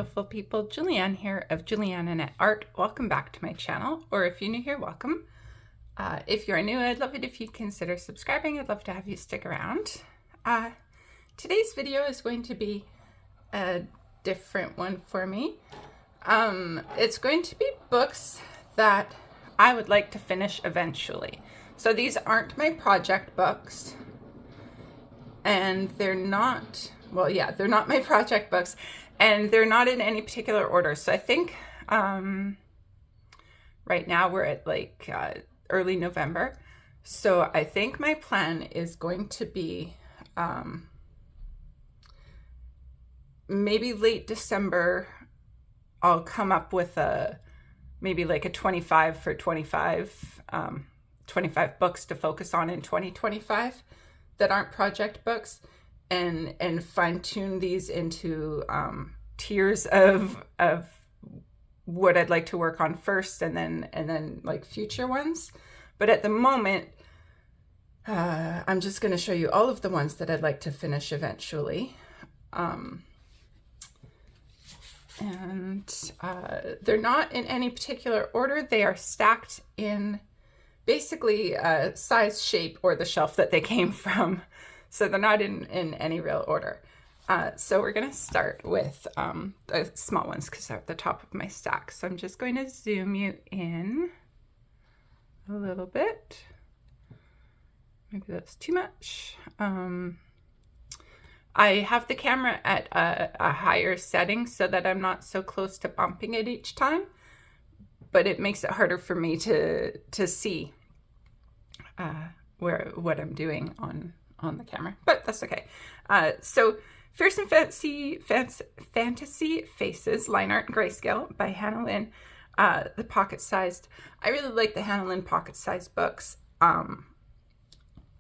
beautiful people. Julianne here of Julianne Net Art. Welcome back to my channel, or if you're new here, welcome. If you're new, I'd love it if you consider subscribing. I'd love to have you stick around. Today's video is going to be a different one for me. It's going to be books that I would like to finish eventually. So these aren't my project books, and they're not, well, yeah, they're not my project books, and they're not in any particular order. So I think right now we're at like early November. So I think my plan is going to be maybe late December, I'll come up with maybe like a 25 for 25, 25 books to focus on in 2025 that aren't project books, and fine tune these into tiers of what I'd like to work on first, and then like future ones. But at the moment, I'm just going to show you all of the ones that I'd like to finish eventually. And they're not in any particular order. They are stacked in basically size, shape, or the shelf that they came from. So they're not in any real order. So we're going to start with the small ones because they're at the top of my stack. So I'm just going to zoom you in a little bit. Maybe that's too much. I have the camera at a higher setting so that I'm not so close to bumping it each time, but it makes it harder for me to see what I'm doing on the camera, but that's okay. So Fierce and Fantasy Faces, Line Art and Grayscale by Hanna. The pocket-sized. I really like the Hanna pocket-sized books.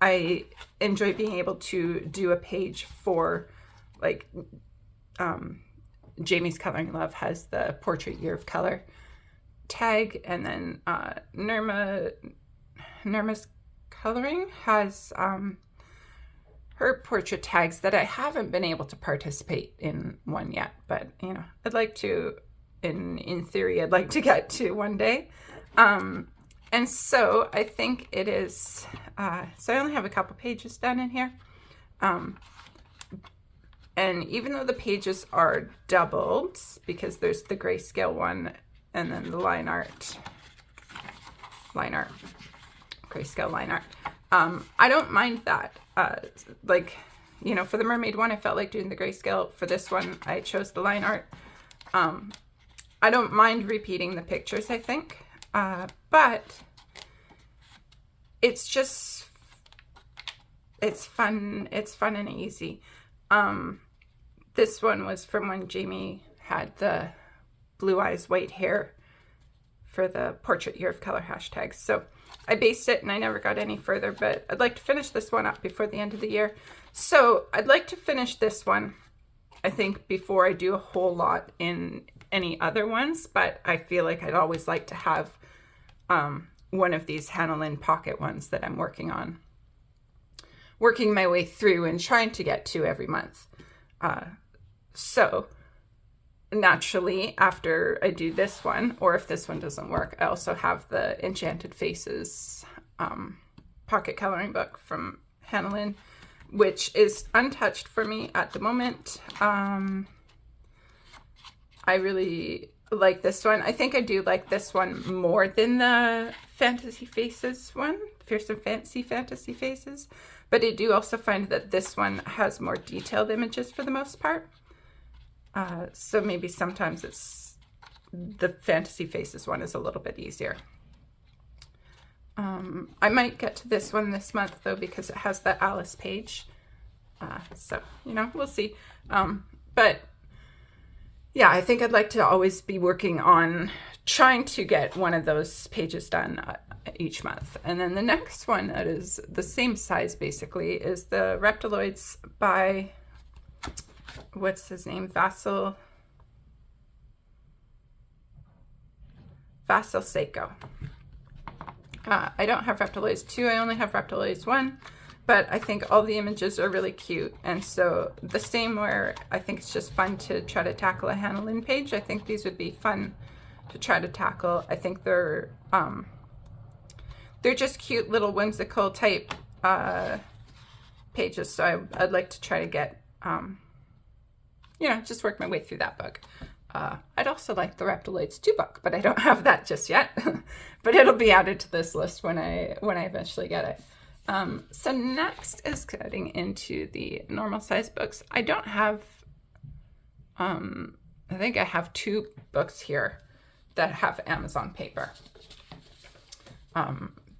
I enjoy being able to do a page for, like, Jamie's Coloring Love has the Portrait Year of Color tag, and then Nirma's Coloring has her portrait tags that I haven't been able to participate in one yet, but you know, I'd like to, in theory, I'd like to get to one day. And so I think it is, so I only have a couple pages done in here. And even though the pages are doubled, because there's the grayscale one and then the line art, grayscale line art. I don't mind that. Like, you know, for the mermaid one, I felt like doing the grayscale. For this one, I chose the line art. I don't mind repeating the pictures, I think. But it's just, it's fun and easy. This one was from when Jamie had the blue eyes, white hair for the Portrait Year of Color hashtags. So I based it and I never got any further, but I'd like to finish this one up before the end of the year. So I'd like to finish this one, I think, before I do a whole lot in any other ones, but I feel like I'd always like to have one of these Hanna pocket ones that I'm working on, working my way through and trying to get to every month. So naturally, after I do this one, or if this one doesn't work, I also have the Enchanted Faces pocket coloring book from Hanna, which is untouched for me at the moment. I really like this one. I think I do like this one more than the Fantasy Faces one, Fierce and Fancy Fantasy Faces, but I do also find that this one has more detailed images for the most part. So maybe sometimes it's the Fantasy Faces one is a little bit easier. I might get to this one this month though, because it has the Alice page. So, you know, we'll see. But yeah, I think I'd like to always be working on trying to get one of those pages done each month. And then the next one that is the same size basically is the Reptiloids by, what's his name? Vasil Seiko. I don't have Reptiloids 2, I only have Reptiloids 1. but I think all the images are really cute. And so the same where I think it's just fun to try to tackle a Hanna Lynn page, I think these would be fun to try to tackle. I think they're just cute little whimsical type pages. So I'd like to try to get, you know, just work my way through that book. I'd also like the Reptiloids 2 book, but I don't have that just yet. But it'll be added to this list when I eventually get it. So next is getting into the normal size books. I don't have, I think I have 2 books here that have Amazon paper.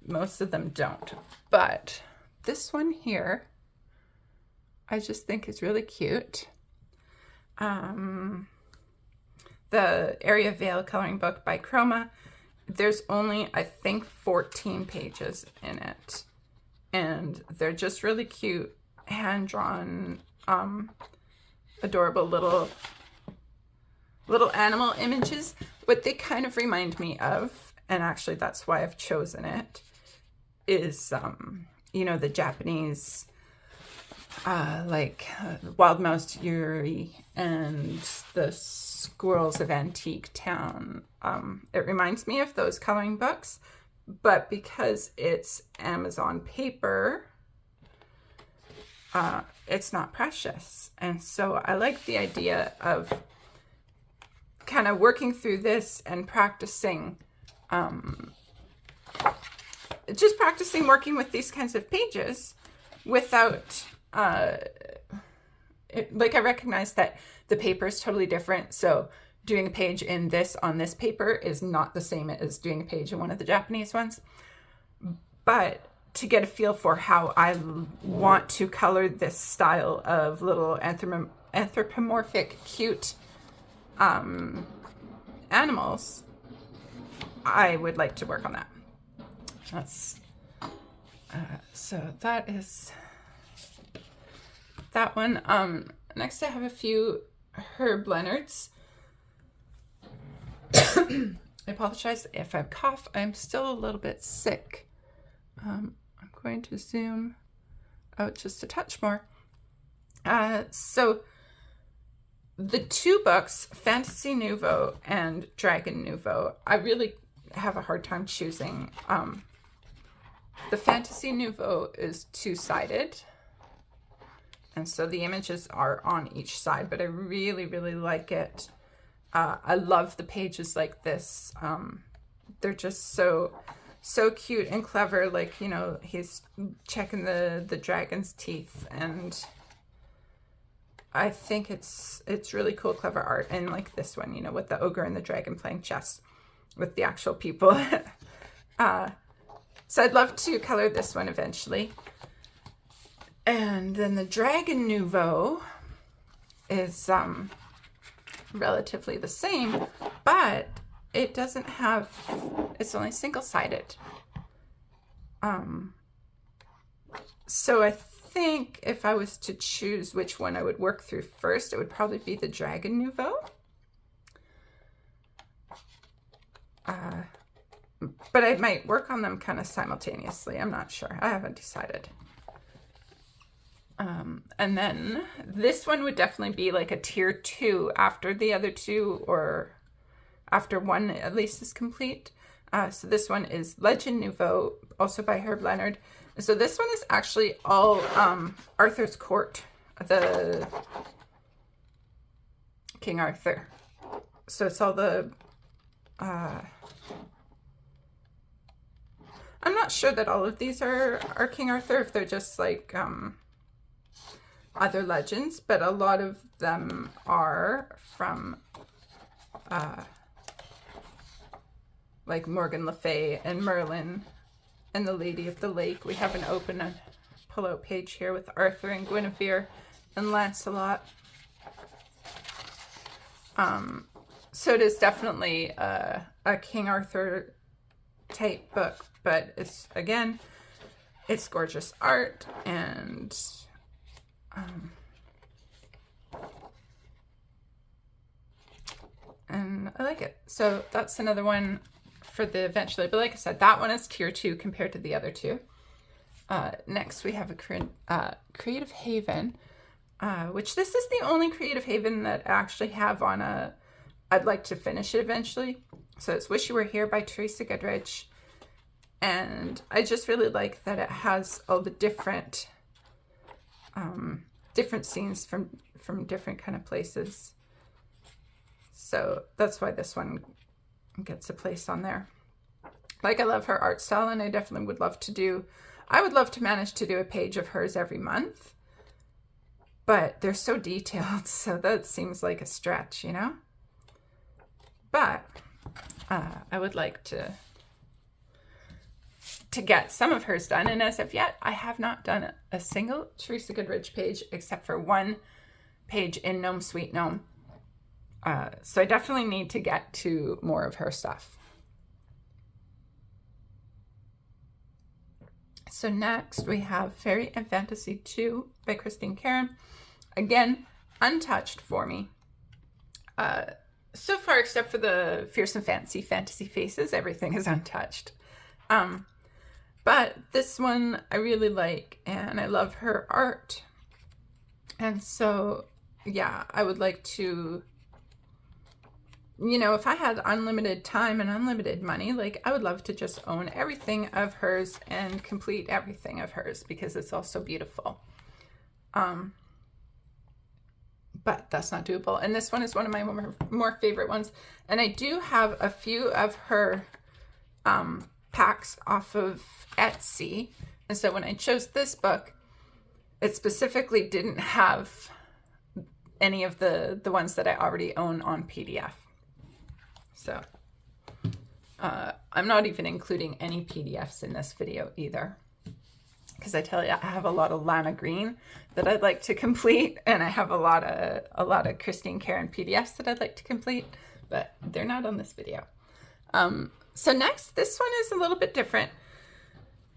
Most of them don't, but this one here, I just think is really cute. The Area Veil coloring book by Chroma. There's only, I think, 14 pages in it. And they're just really cute, hand-drawn, adorable little animal images. What they kind of remind me of, and actually that's why I've chosen it, is, you know, the Japanese, Wild Mouse Yuri and the Squirrels of Antique Town. It reminds me of those coloring books. But because it's Amazon paper, it's not precious. And so I like the idea of kind of working through this and practicing, just practicing working with these kinds of pages without, like I recognize that the paper is totally different. So doing a page in this on this paper is not the same as doing a page in one of the Japanese ones. But to get a feel for how I want to color this style of little anthropomorphic, cute animals, I would like to work on that. That's so that is that one. Next I have a few Herb Leonards. I apologize if I cough. I'm still a little bit sick. I'm going to zoom out just a touch more. So the 2 books, Fantasy Nouveau and Dragon Nouveau, I really have a hard time choosing. The Fantasy Nouveau is 2-sided. And so the images are on each side, but I really, really like it. I love the pages like this. They're just so cute and clever. Like, you know, he's checking the dragon's teeth, and I think it's really cool, clever art. And like this one, you know, with the ogre and the dragon playing chess with the actual people. So I'd love to color this one eventually. And then the Dragon Nouveau is relatively the same, but it doesn't have, it's only single-sided. So I think if I was to choose which one I would work through first, it would probably be the Dragon Nouveau. But I might work on them kind of simultaneously. I'm not sure. I haven't decided. And then this one would definitely be like a tier 2 after the other 2, or after one at least is complete. So this one is Legend Nouveau, also by Herb Leonard. So this one is actually all Arthur's Court, the King Arthur. So it's all the I'm not sure that all of these are King Arthur, if they're just like other legends, but a lot of them are from like Morgan Le Fay and Merlin and the Lady of the Lake. We have an open and pull-out page here with Arthur and Guinevere and Lancelot. So it is definitely a King Arthur type book, but it's, again, it's gorgeous art, and I like it. So that's another one for the eventually, but like I said, that one is tier 2 compared to the other 2. Next we have a Creative Haven, which this is the only Creative Haven that I actually have on I'd like to finish it eventually. So it's Wish You Were Here by Teresa Goodrich. And I just really like that it has all the different scenes from different kind of places. So that's why this one gets a place on there. Like, I love her art style, and I definitely would love to manage to do a page of hers every month. But they're so detailed, so that seems like a stretch, you know? But I would like to get some of hers done, and as of yet, I have not done a single Teresa Goodrich page except for one page in Gnome Sweet Gnome. So I definitely need to get to more of her stuff. So next we have Fairy and Fantasy 2 by Christine Karen. Again, untouched for me. So far, except for the Fierce and Fancy faces, everything is untouched. But this one I really like, and I love her art. And so, yeah, I would like to, you know, if I had unlimited time and unlimited money, like, I would love to just own everything of hers and complete everything of hers, because it's all so beautiful. But that's not doable. And this one is one of my more favorite ones. And I do have a few of her packs off of Etsy. And so when I chose this book, it specifically didn't have any of the ones that I already own on PDF. So I'm not even including any PDFs in this video either, because I tell you, I have a lot of Lana Green that I'd like to complete, and I have a lot of Christine Karen PDFs that I'd like to complete, but they're not on this video. So next, this one is a little bit different.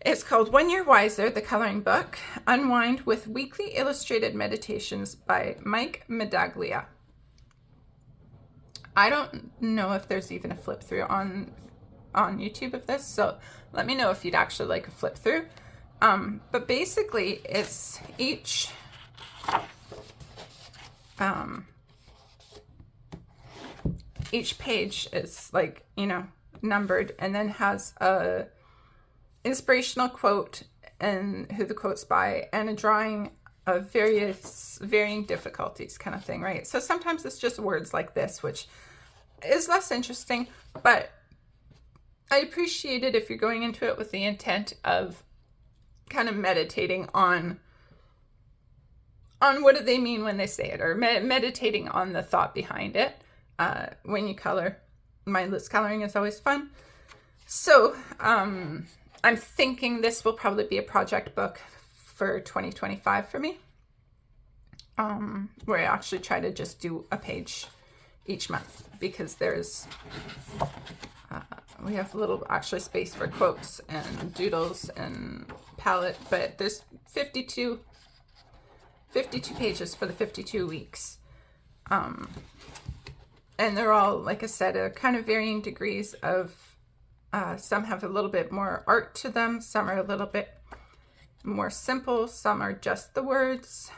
It's called When You're Wiser, the Coloring Book, Unwind with Weekly Illustrated Meditations by Mike Medaglia. I don't know if there's even a flip through on YouTube of this, so let me know if you'd actually like a flip through. But basically it's each page is, like, you know, numbered, and then has a inspirational quote and who the quote's by, and a drawing of varying difficulties kind of thing, right? So sometimes it's just words like this, which is less interesting, but I appreciate it if you're going into it with the intent of kind of meditating on what do they mean when they say it, or meditating on the thought behind it. When you color, mindless coloring is always fun. So I'm thinking this will probably be a project book for 2025 for me, where I actually try to just do a page each month, because there's we have a little actually space for quotes and doodles and palette, but there's 52 pages for the 52 weeks. And they're all, like I said, are kind of varying degrees of, some have a little bit more art to them, some are a little bit more simple, some are just the words.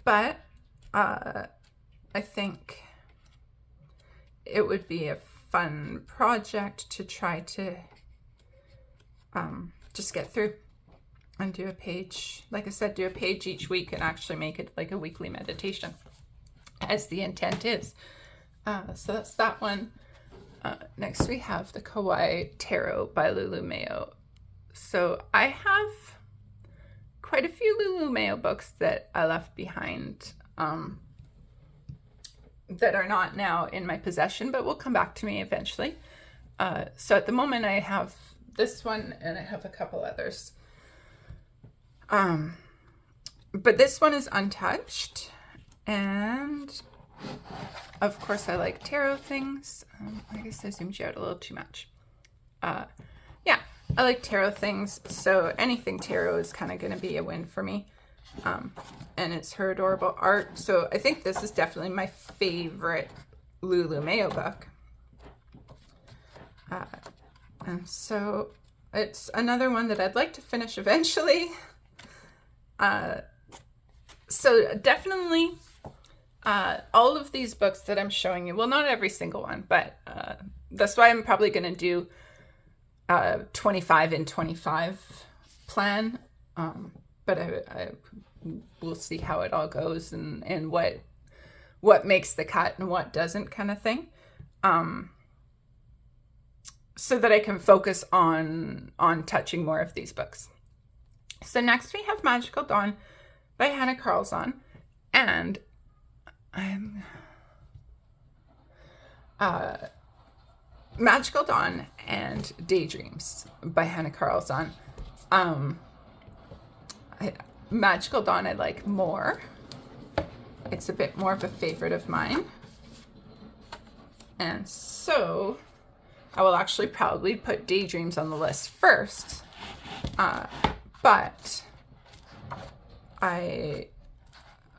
But I think it would be a fun project to try to just get through and do a page, like I said, do a page each week and actually make it like a weekly meditation, as the intent is. So that's that one. Next we have the Kawaii Tarot by Lulu Mayo. So I have quite a few Lulu Mayo books that I left behind, that are not now in my possession, but will come back to me eventually. So at the moment I have this one, and I have a couple others. But this one is untouched, and of course I like tarot things. I guess I zoomed you out a little too much. Yeah, I like tarot things, so anything tarot is kind of going to be a win for me. And it's her adorable art. So I think this is definitely my favorite Lulu Mayo book. And so it's another one that I'd like to finish eventually. So definitely all of these books that I'm showing you, well, not every single one, but that's why I'm probably going to do 25 and 25 plan. But I we'll see how it all goes and what makes the cut and what doesn't, kind of thing. So that I can focus on touching more of these books. So next we have Magical Dawn by Hanna Karlzon, and Magical Dawn and Daydreams by Hanna Karlzon. Magical Dawn I like more. It's a bit more of a favorite of mine. And so I will actually probably put Daydreams on the list first. But I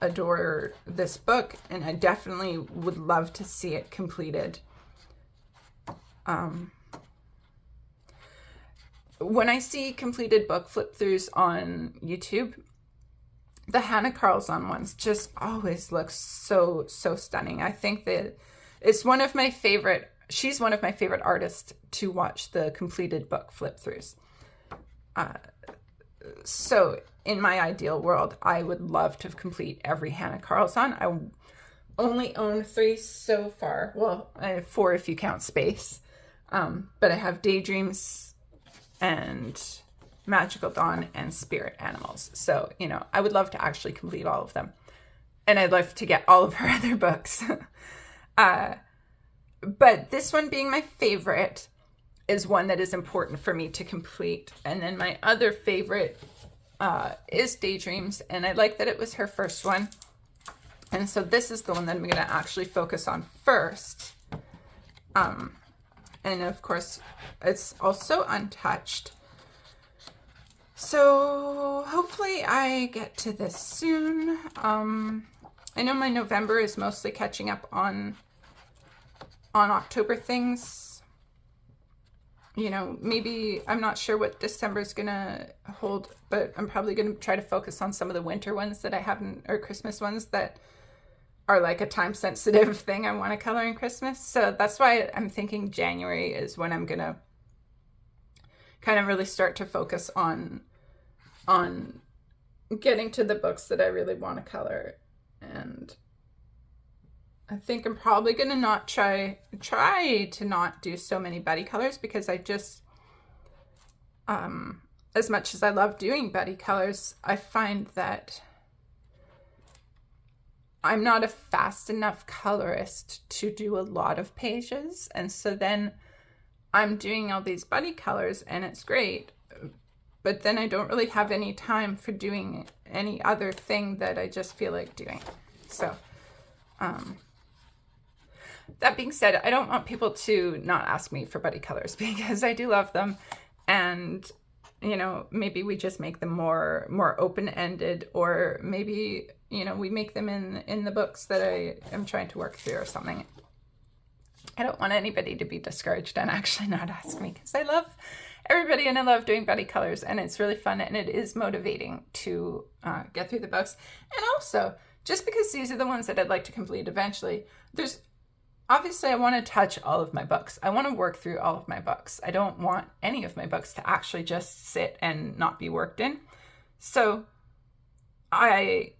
adore this book, and I definitely would love to see it completed. When I see completed book flip-throughs on YouTube, the Hanna Karlzon ones just always look so stunning. I think that it's one of my favorite, she's one of my favorite artists to watch the completed book flip-throughs. So in my ideal world, I would love to complete every Hanna Karlzon. I only own 3 so far. Well, I have 4 if you count Space. But I have Daydreams and Magical Dawn and Spirit Animals. So, you know, I would love to actually complete all of them. And I'd love to get all of her other books. But this one being my favorite is one that is important for me to complete. And then my other favorite is Daydreams. And I like that it was her first one. And so this is the one that I'm going to actually focus on first. And of course, it's also untouched. So hopefully I get to this soon. I know my November is mostly catching up on October things. You know, maybe I'm not sure what December is gonna hold, but I'm probably gonna try to focus on some of the winter ones that I haven't, or Christmas ones that are like a time sensitive thing I want to color in Christmas. So that's why I'm thinking January is when I'm gonna kind of really start to focus on getting to the books that I really want to color. And I think I'm probably gonna not try to not do so many buddy colors, because I just as much as I love doing buddy colors, I find that I'm not a fast enough colorist to do a lot of pages. And so then I'm doing all these buddy colors and it's great, but then I don't really have any time for doing any other thing that I just feel like doing. So, that being said, I don't want people to not ask me for buddy colors, because I do love them. And, you know, maybe we just make them more open-ended, or maybe, you know, we make them in the books that I am trying to work through or something. I don't want anybody to be discouraged and actually not ask me, because I love everybody and I love doing buddy colors, and it's really fun and it is motivating to get through the books. And also, just because these are the ones that I'd like to complete eventually, obviously I want to touch all of my books. I want to work through all of my books. I don't want any of my books to actually just sit and not be worked in. So I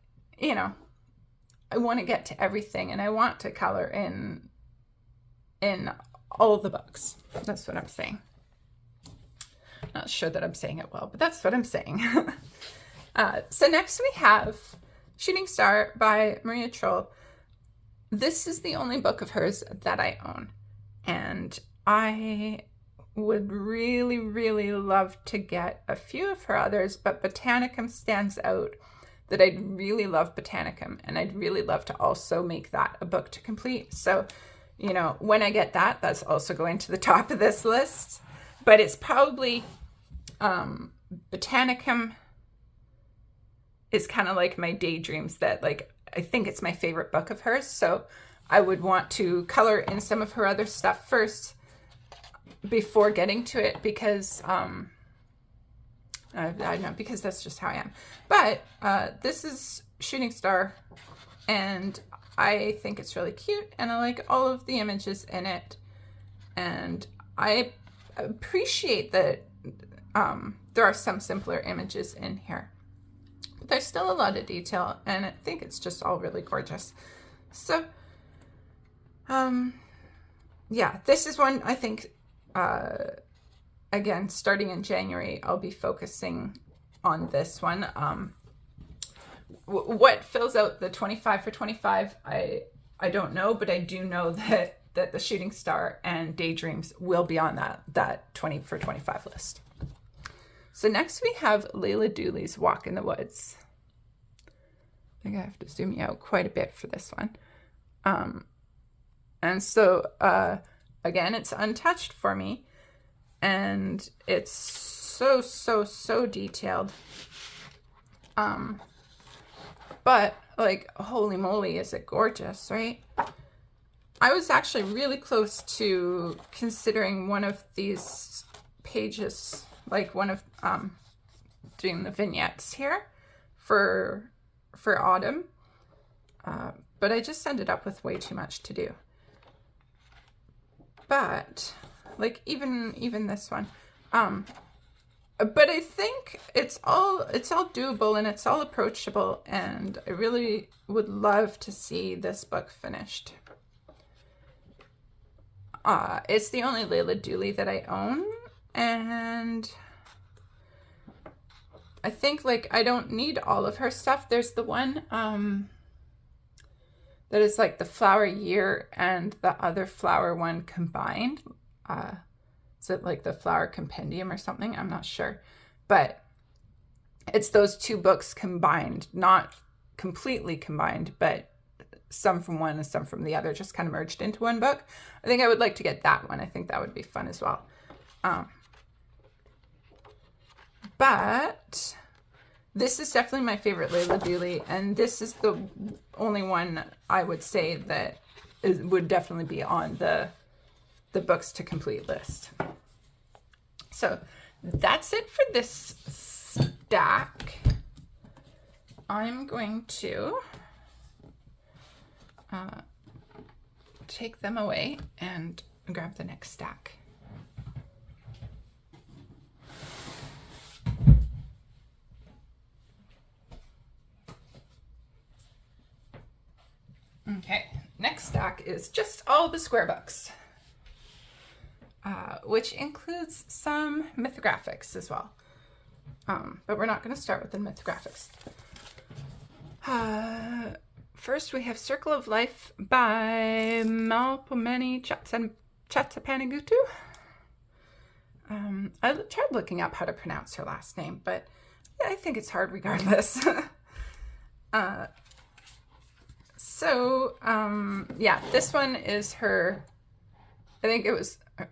want to get to everything, and I want to color in all the books. That's what I'm saying. Not sure that I'm saying it well, but that's what I'm saying. So next we have Shooting Star by Maria Trolle. This is the only book of hers that I own, and I would really, really love to get a few of her others, but Botanicum stands out, that I'd really love Botanicum, and I'd really love to also make that a book to complete. So, you know, when I get that, that's also going to the top of this list, but it's probably, Botanicum is kind of like my Daydreams, that like, I think it's my favorite book of hers. So I would want to color in some of her other stuff first before getting to it, because, I don't know, because that's just how I am. But this is Shooting Star, and I think it's really cute, and I like all of the images in it, and I appreciate that there are some simpler images in here. But there's still a lot of detail, and I think it's just all really gorgeous. So, yeah, this is one I think, again, starting in January, I'll be focusing on this one. What fills out the 25 for 25, I don't know, but I do know that the Shooting Star and Daydreams will be on that 20 for 25 list. So next we have Layla Dooley's Walk in the Woods. I think I have to zoom you out quite a bit for this one. And so, again, it's untouched for me, and it's so detailed. But, like, holy moly, is it gorgeous, right? I was actually really close to considering one of these pages, like one of doing the vignettes here for autumn, but I just ended up with way too much to do. But like even this one, but I think it's all doable, and it's all approachable, and I really would love to see this book finished. It's the only Layla Dooley that I own, and I think, like, I don't need all of her stuff. There's the one that is like the flower year and the other flower one combined. Is it like the flower compendium or something? I'm not sure. But it's those two books combined, not completely combined, but some from one and some from the other, just kind of merged into one book. I think I would like to get that one. I think that would be fun as well. But this is definitely my favorite Layla Dooley, and this is the only one I would say that would definitely be on the books to complete list. So that's it for this stack. I'm going to take them away and grab the next stack. Okay, next stack is just all the square books, which includes some mythographics as well. But we're not going to start with the mythographics. First, we have Circle of Life by Malpomeni Chatsapanigutu. I tried looking up how to pronounce her last name, but yeah, I think it's hard regardless. Yeah, this one is her, I think it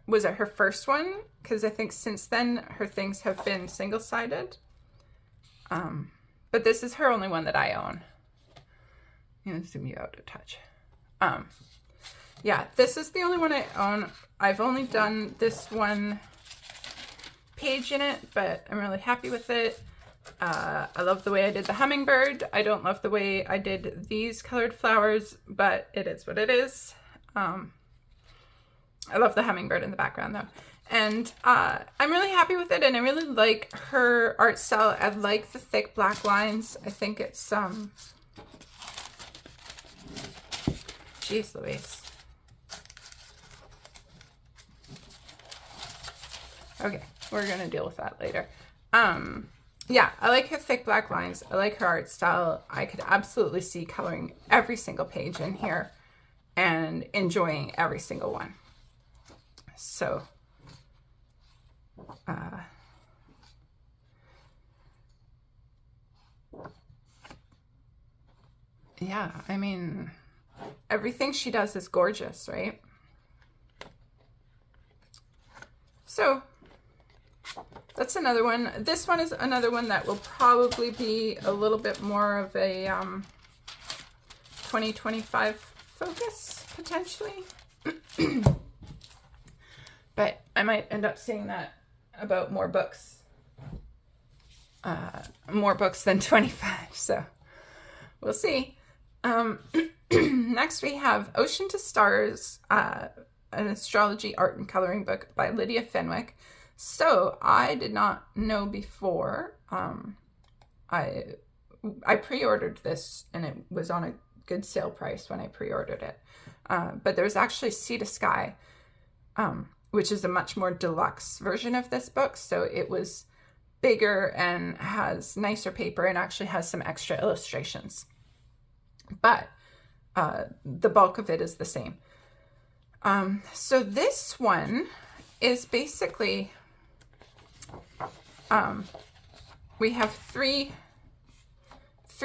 was it her first one? Because I think since then her things have been single-sided. But this is her only one that I own. I'm going to zoom you out a touch. Yeah, this is the only one I own. I've only done this one page in it, but I'm really happy with it. I love the way I did the hummingbird. I don't love the way I did these colored flowers, but it is what it is. I love the hummingbird in the background though. And I'm really happy with it, and I really like her art style. I like the thick black lines. I think it's Jeez Louise. Okay, we're gonna deal with that later. Yeah, I like her thick black lines. I like her art style. I could absolutely see coloring every single page in here and enjoying every single one. So, yeah, I mean, everything she does is gorgeous, right? So, that's another one. This one is another one that will probably be a little bit more of a 2025 focus, potentially. But I might end up saying that about more books more books than 25, so we'll see. Next we have Ocean to Stars, an astrology art and coloring book by Lydia Fenwick. So I did not know before. I pre-ordered this and it was on a good sale price when I pre-ordered it. But there's actually Sea to Sky, which is a much more deluxe version of this book. So it was bigger and has nicer paper and actually has some extra illustrations. But the bulk of it is the same. So this one is basically, we have three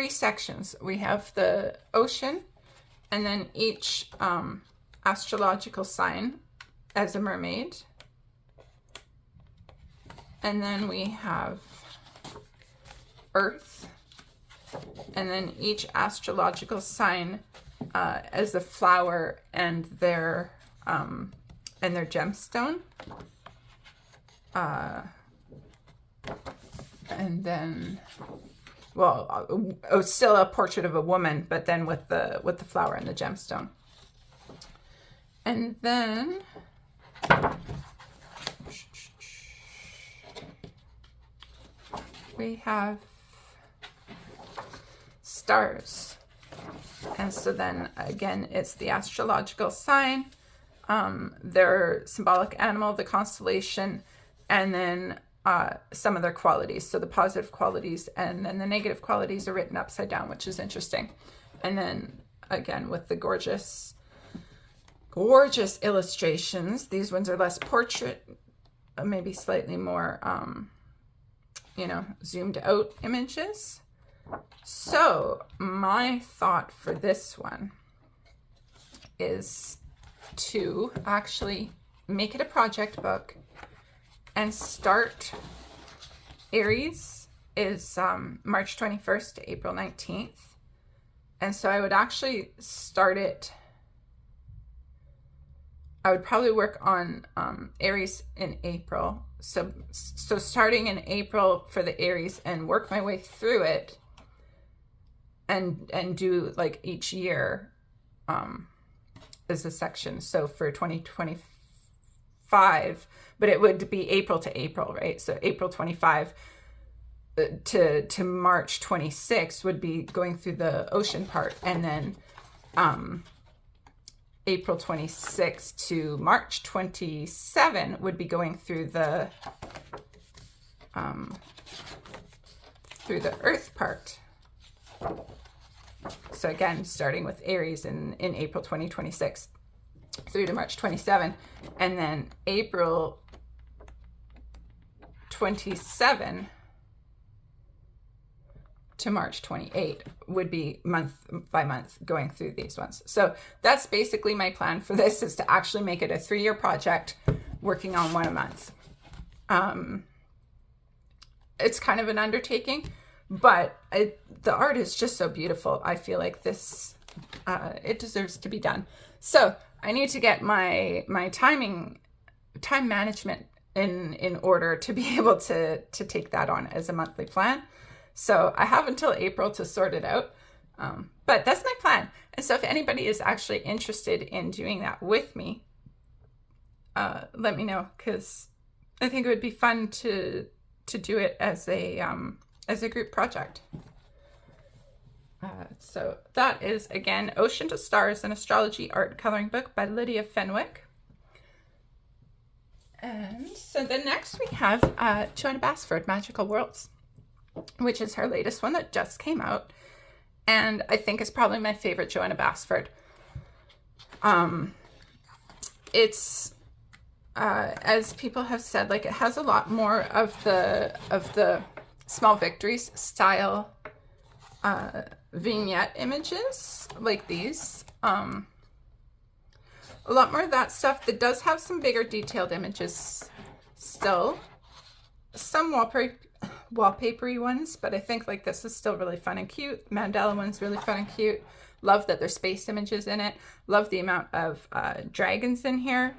sections. We have the ocean, and then each astrological sign as a mermaid. And then we have Earth, and then each astrological sign as a flower and their gemstone. And then, well, still a portrait of a woman, but then with the flower and the gemstone. And then we have stars. And so then again, it's the astrological sign, their symbolic animal, the constellation, and then some of their qualities. So the positive qualities and then the negative qualities are written upside down, which is interesting. And then again, with the gorgeous illustrations. These ones are less portrait, maybe slightly more, zoomed out images. So my thought for this one is to actually make it a project book and start. Aries is March 21st to April 19th. And so I would actually start it. I would probably work on Aries in April. So starting in April for the Aries and work my way through it and do like each year as a section. So for 2025, but it would be April to April, right? So April 25 to March 26 would be going through the ocean part, and then April 26 to March 27 would be going through the earth part. So again, starting with Aries in April 2026 through to March 27, and then April 27 to March 28 would be month by month going through these ones. So that's basically my plan for this, is to actually make it a 3-year project, working on one a month. It's kind of an undertaking, but the art is just so beautiful. I feel like this, it deserves to be done. So I need to get my time management in order to be able to take that on as a monthly plan. So I have until April to sort it out, but that's my plan. And so if anybody is actually interested in doing that with me, let me know, because I think it would be fun to do it as a group project. So that is, again, Ocean to Stars, an astrology art coloring book by Lydia Fenwick. And so the next we have Joanna Basford, Magical Worlds, which is her latest one that just came out, and I think is probably my favorite Joanna Basford. It's as people have said, like, it has a lot more of the Small Victories style vignette images like these. A lot more of that stuff. That does have some bigger detailed images still. Some wallpapery ones, but I think like this is still really fun and cute. Mandela one's really fun and cute. Love that there's space images in it. Love the amount of dragons in here.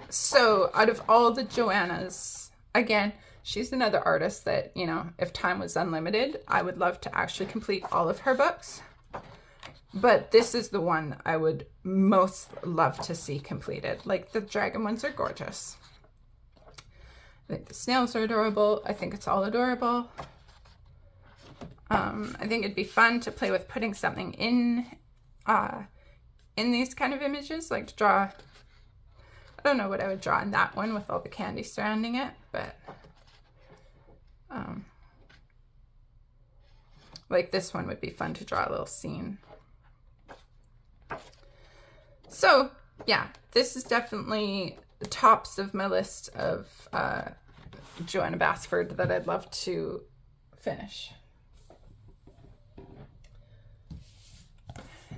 So out of all the Joannas, again, she's another artist that, you know, if time was unlimited, I would love to actually complete all of her books. But this is the one I would most love to see completed. Like, the dragon ones are gorgeous. I think the snails are adorable. I think it's all adorable. I think it'd be fun to play with putting something in these kind of images, like to draw. I don't know what I would draw in that one with all the candy surrounding it, but like this one would be fun to draw a little scene. So yeah, this is definitely the tops of my list of Joanna Basford that I'd love to finish.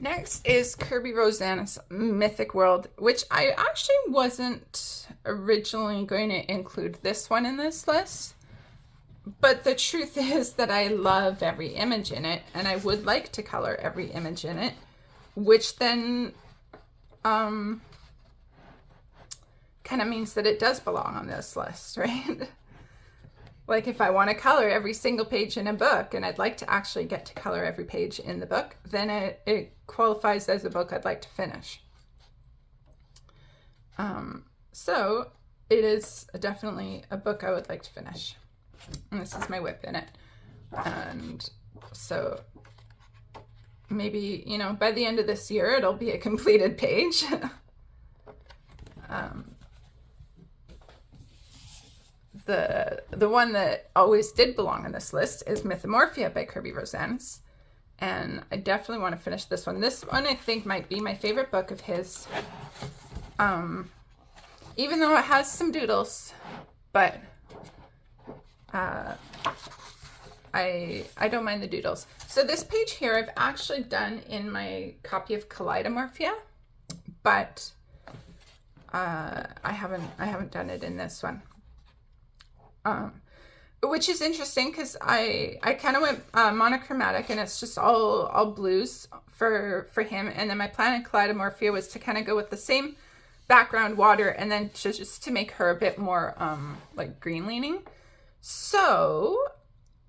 Next is Kerby Rosanes' Mythic World, which I actually wasn't originally going to include this one in this list. But the truth is that I love every image in it, and I would like to color every image in it, which then kind of means that it does belong on this list, right? Like, if I want to color every single page in a book, and I'd like to actually get to color every page in the book, then it qualifies as a book I'd like to finish. So it is definitely a book I would like to finish. And this is my whip in it. And so maybe, you know, by the end of this year, it'll be a completed page. The one that always did belong on this list is Mythomorphia by Kerby Rosanes. And I definitely want to finish this one. This one I think might be my favorite book of his. Even though it has some doodles, but I don't mind the doodles. So this page here I've actually done in my copy of Kaleidomorphia, but I haven't done it in this one. Which is interesting because I kind of went monochromatic, and it's just all blues for him. And then my plan in Kaleidomorphia was to kind of go with the same background water, and then just to make her a bit more like green leaning. So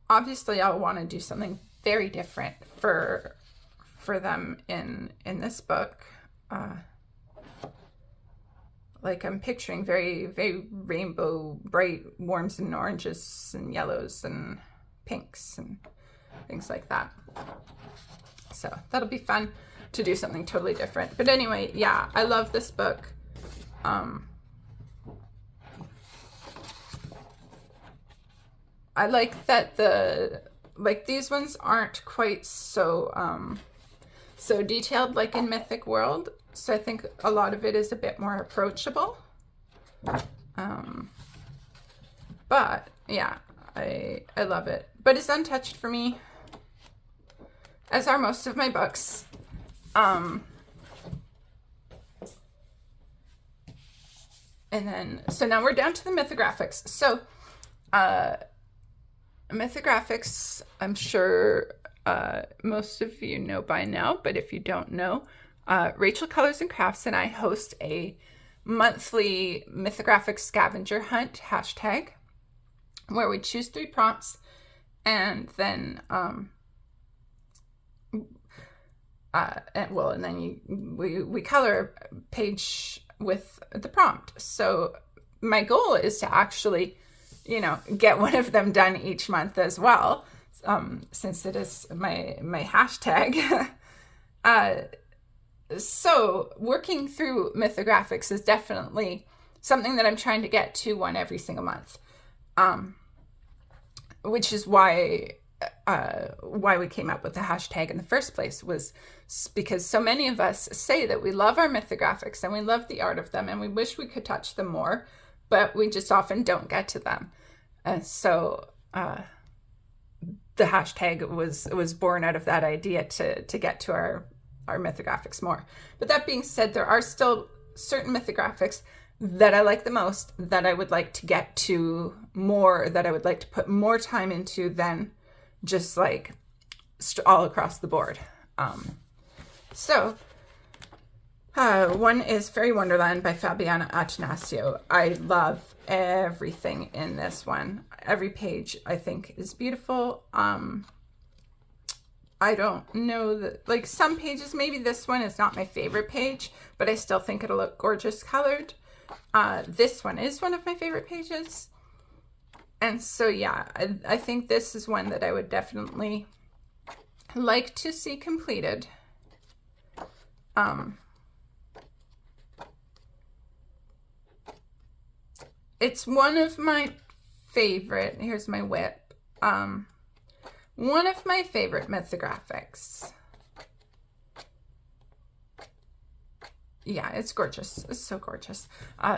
obviously I'll want to do something very different for them in this book. Like, I'm picturing very, very rainbow, bright warms and oranges and yellows and pinks and things like that. So that'll be fun to do something totally different. But anyway, yeah, I love this book. I like that these ones aren't quite so so detailed like in Mythic World. So I think a lot of it is a bit more approachable. But yeah, I love it. But it's untouched for me, as are most of my books. And then, so now we're down to the mythographics. So mythographics, I'm sure most of you know by now, but if you don't know, Rachel Colors and Crafts and I host a monthly mythographic scavenger hunt hashtag where we choose 3 prompts, and then we color a page with the prompt. So my goal is to actually, you know, get one of them done each month as well, since it is my hashtag. So working through mythographics is definitely something that I'm trying to get to one every single month, which is why we came up with the hashtag in the first place, was because so many of us say that we love our mythographics and we love the art of them and we wish we could touch them more, but we just often don't get to them. And so the hashtag was born out of that idea to get to our mythographics more. But that being said, there are still certain mythographics that I like the most, that I would like to get to more, that I would like to put more time into than just like all across the board. So One is Fairy Wonderland by Fabiana Attanasio. I love everything in this one. Every page I think is beautiful. I don't know that, like, some pages, maybe this one is not my favorite page, but I still think it'll look gorgeous colored. This one is one of my favorite pages. And so, yeah, I think this is one that I would definitely like to see completed. It's one of my favorite, here's my whip, one of my favorite mythographics. Yeah, it's gorgeous. It's so gorgeous.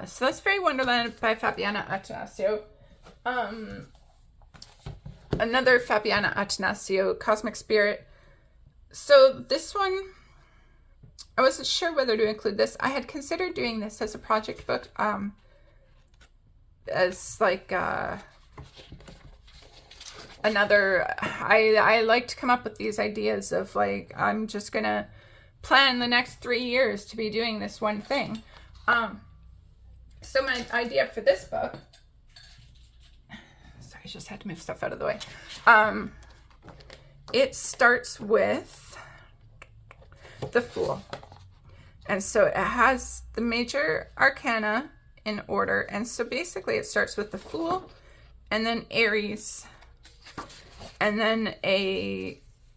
So that's Fairy Wonderland by Fabiana Attanasio. Another Fabiana Attanasio, Cosmic Spirit. So this one, I wasn't sure whether to include this. I had considered doing this as a project book, as like another, I like to come up with these ideas of like, I'm just gonna plan the next 3 years to be doing this one thing. So my idea for this book, sorry, I just had to move stuff out of the way. It starts with the Fool. And so it has the major arcana in order. And so basically it starts with the Fool, and then Aries, and then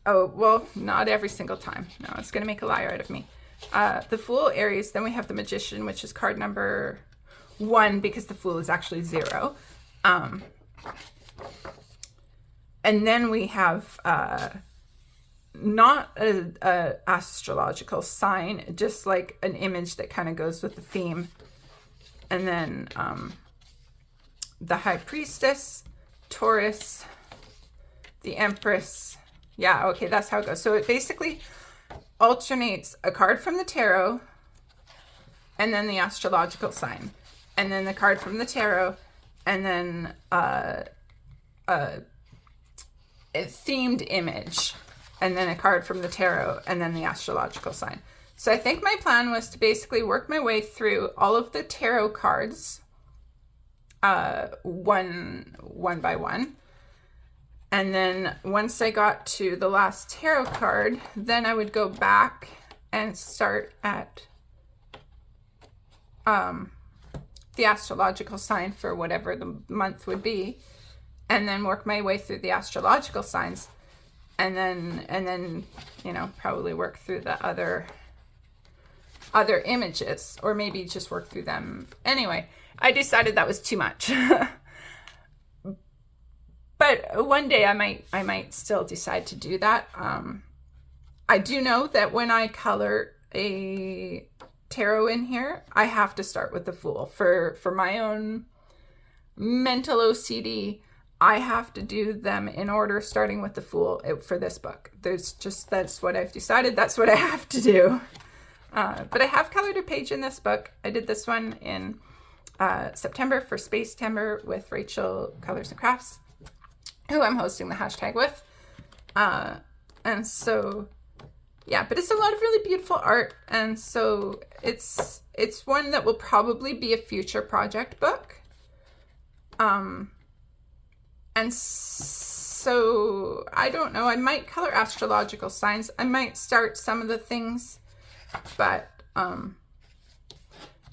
oh, well, not every single time. No, it's going to make a liar out of me. The Fool, Aries, then we have the Magician, which is card number 1 because the Fool is actually 0. And then we have not a astrological sign, just like an image that kind of goes with the theme. And then the High Priestess, Taurus, the Empress. Yeah, okay, that's how it goes. So it basically alternates a card from the tarot, and then the astrological sign, and then the card from the tarot, and then a themed image, and then a card from the tarot, and then the astrological sign. So I think my plan was to basically work my way through all of the tarot cards one by one. And then once I got to the last tarot card, then I would go back and start at the astrological sign for whatever the month would be, and then work my way through the astrological signs, and then you know, probably work through the other images, or maybe just work through them. Anyway, I decided that was too much. But one day I might still decide to do that. I do know that when I color a tarot in here, I have to start with the Fool. For my own mental OCD, I have to do them in order, starting with the Fool for this book. That's what I've decided. That's what I have to do. But I have colored a page in this book. I did this one in September for Space Timber with Rachel Colors and Crafts, who I'm hosting the hashtag with. And so, yeah, but it's a lot of really beautiful art. And so it's one that will probably be a future project book. And so I don't know, I might color astrological signs. I might start some of the things, but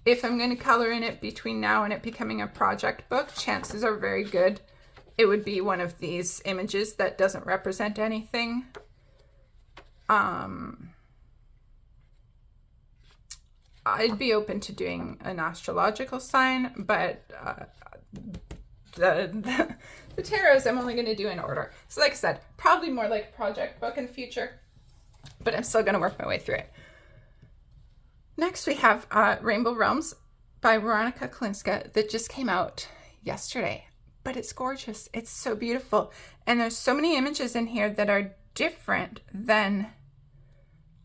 if I'm going to color in it between now and it becoming a project book, chances are very good it would be one of these images that doesn't represent anything. I'd be open to doing an astrological sign, but the tarots I'm only going to do in order. So like I said, probably more like a project book in the future, but I'm still going to work my way through it. Next we have Rainbow Realms by Veronica Klinska that just came out yesterday. But it's gorgeous. It's so beautiful. And there's so many images in here that are different than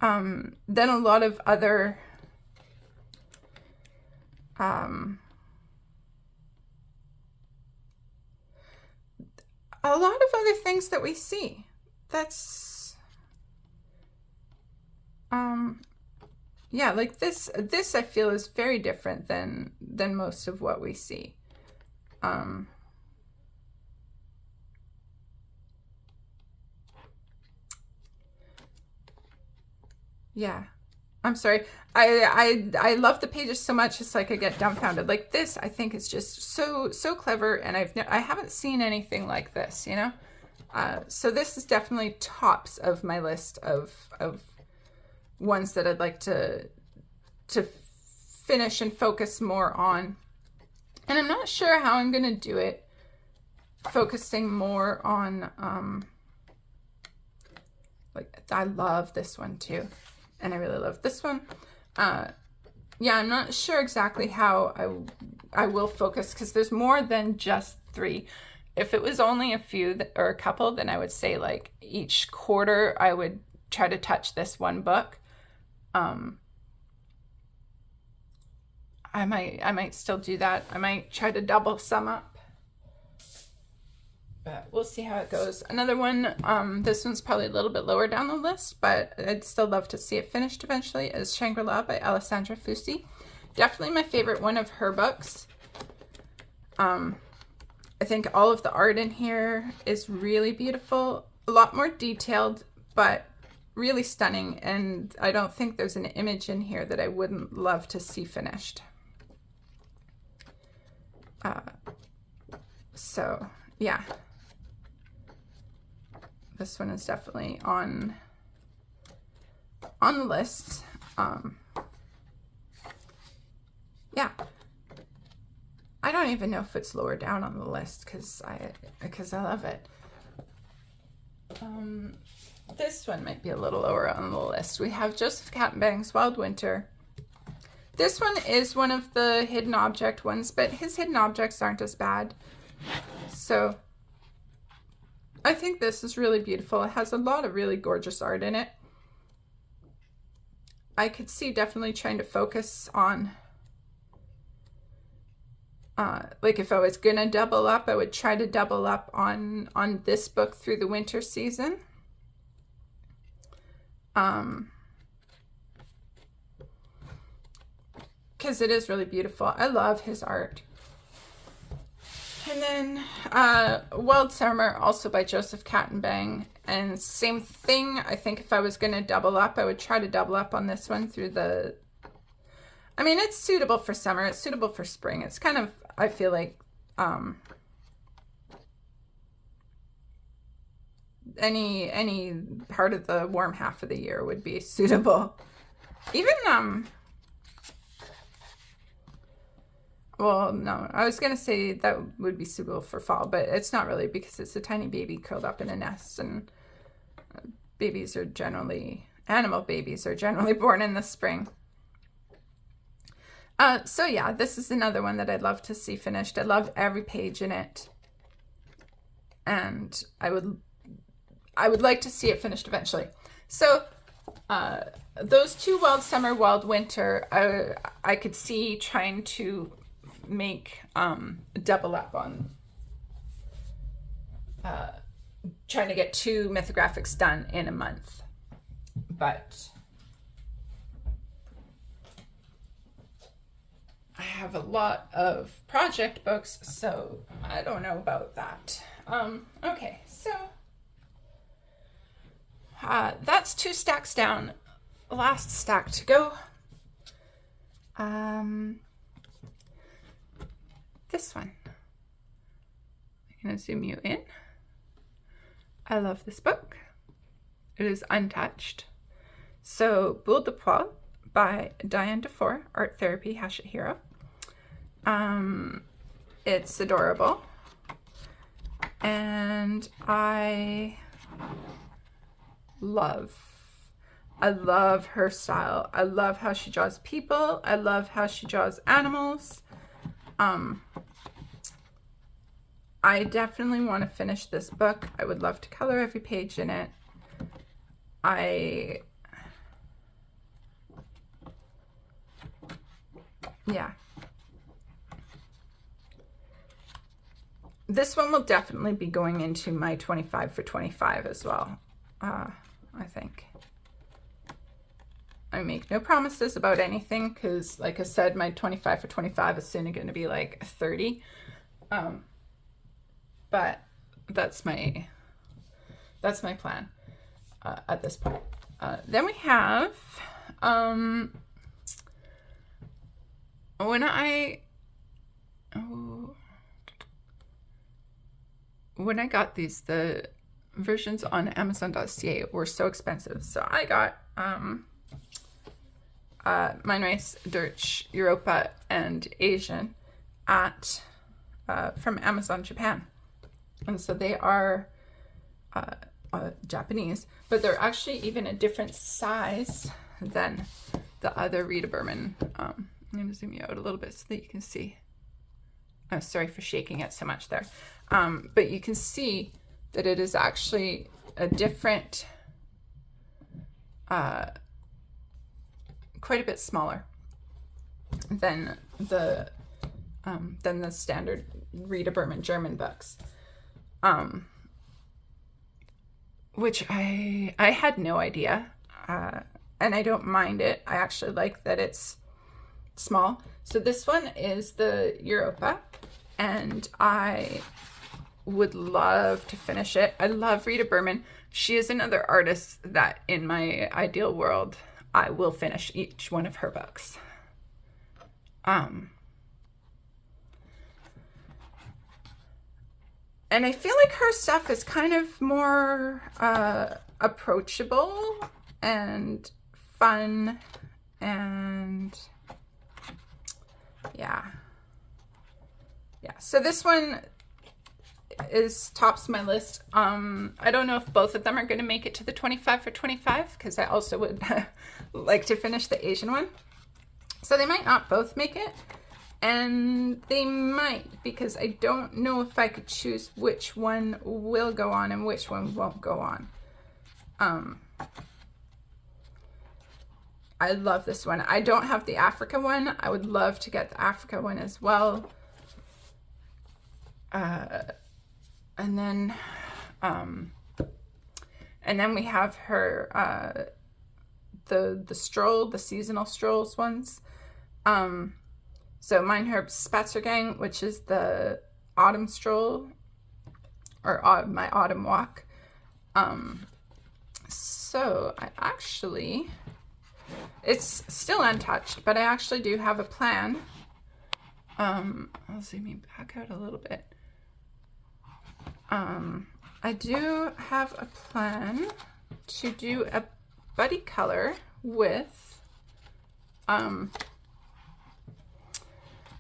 a lot of other things that we see. That's yeah, like this I feel is very different than most of what we see. Yeah. I'm sorry. I love the pages so much. It's like I get dumbfounded. Like this, I think is just so clever, and I haven't seen anything like this, you know. So this is definitely tops of my list of ones that I'd like to finish and focus more on. And I'm not sure how I'm gonna do it. Focusing more on like I love this one too. And I really love this one. Yeah, I'm not sure exactly how I will focus, because there's more than just 3. If it was only a few or a couple, then I would say like each quarter I would try to touch this one book. I might still do that. I might try to double some up. But we'll see how it goes. Another one, this one's probably a little bit lower down the list, but I'd still love to see it finished eventually, is Shangri-La by Alessandra Fusi. Definitely my favorite one of her books. I think all of the art in here is really beautiful. A lot more detailed, but really stunning. And I don't think there's an image in here that I wouldn't love to see finished. So, yeah. This one is definitely on the list. Yeah, I don't even know if it's lower down on the list because I love it. This one might be a little lower on the list. We have Joseph Kattenbang's Wild Winter. This one is one of the hidden object ones, but his hidden objects aren't as bad. So I think this is really beautiful. It has a lot of really gorgeous art in it. I could see definitely trying to focus on, like if I was gonna double up, I would try to double up on this book through the winter season. Because it is really beautiful. I love his art. And then Wild Summer, also by Joseph Kattenbang. And same thing, I think if I was going to double up, I would try to double up on this one through the... I mean, it's suitable for summer. It's suitable for spring. It's kind of, I feel like, any part of the warm half of the year would be suitable. Even, well, no, I was going to say that would be suitable for fall, but it's not really, because it's a tiny baby curled up in a nest, and babies are generally, animal babies are generally born in the spring. So yeah, this is another one that I'd love to see finished. I love every page in it. And I would like to see it finished eventually. So those 2, Wild Summer, Wild Winter, I could see trying to make double up on trying to get 2 mythographics done in a month, but I have a lot of project books, so I don't know about that. Okay, so that's 2 stacks down. Last stack to go. This one. I'm going to zoom you in. I love this book. It is untouched. So, Boule de Poil by Diane Dufour, Art Therapy, Hachette Hero. It's adorable. And I love her style. I love how she draws people. I love how she draws animals. I definitely want to finish this book. I would love to color every page in it. Yeah. This one will definitely be going into my 25 for 25 as well, I think. I make no promises about anything because, like I said, my 25 for 25 is soon going to be like 30. But that's my plan at this point. Then we have when I got these, the versions on Amazon.ca were so expensive, so I got Mein Reis, Deutsch, Europa, and Asian at from Amazon Japan, and so they are Japanese, but they're actually even a different size than the other Rita Berman. I'm going to zoom you out a little bit so that you can see. I'm sorry for shaking it so much there. But you can see that it is actually a different, quite a bit smaller than the standard Rita Berman German books. Which I had no idea, and I don't mind it. I actually like that it's small. So this one is the Europa, and I would love to finish it. I love Rita Berman. She is another artist that in my ideal world, I will finish each one of her books. And I feel like her stuff is kind of more approachable and fun, and yeah. So this one tops my list. I don't know if both of them are going to make it to the 25 for 25 because I also would like to finish the Asian one. So they might not both make it. And they might, because I don't know if I could choose which one will go on and which one won't go on. I love this one. I don't have the Africa one. I would love to get the Africa one as well. And then we have her the stroll, the seasonal strolls ones. So Meinherb Spaziergang, which is the autumn stroll, or my autumn walk. So I actually, it's still untouched, but I actually do have a plan. I'll zoom you back out a little bit. I do have a plan to do a buddy color with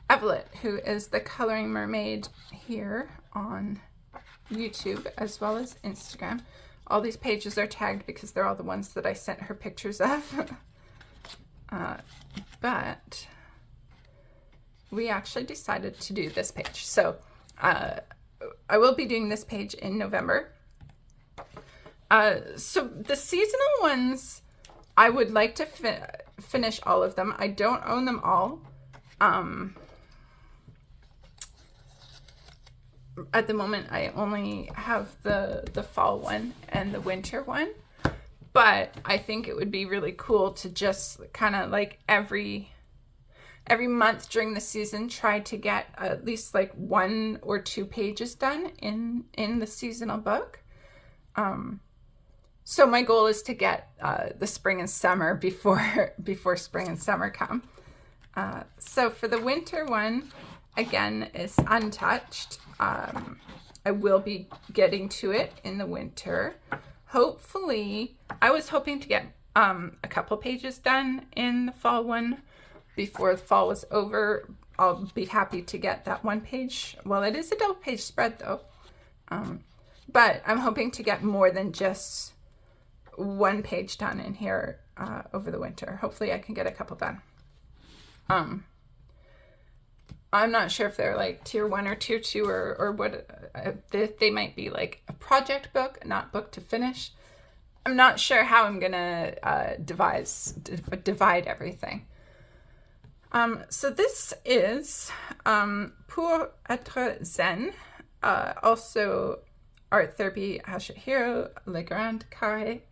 Evelyn, who is the Coloring Mermaid here on YouTube as well as Instagram. All these pages are tagged because they're all the ones that I sent her pictures of. But we actually decided to do this page. So I will be doing this page in November. So the seasonal ones, I would like to finish all of them. I don't own them all. At the moment, I only have the fall one and the winter one, but I think it would be really cool to just kind of like every month during the season try to get at least like 1 or 2 pages done in the seasonal book. So my goal is to get the spring and summer before spring and summer come. So for the winter one, again, is untouched. I will be getting to it in the winter. Hopefully, I was hoping to get a couple pages done in the fall one before the fall was over. I'll be happy to get that 1 page. Well, it is a double page spread though. But I'm hoping to get more than just 1 page done in here over the winter. Hopefully I can get a couple done. I'm not sure if they're like tier 1 or tier 2 or what. They might be like a project book, not book to finish. I'm not sure how I'm gonna divide everything. So this is Pour être zen, also Art Therapy Hachihiro Le Grand Carré,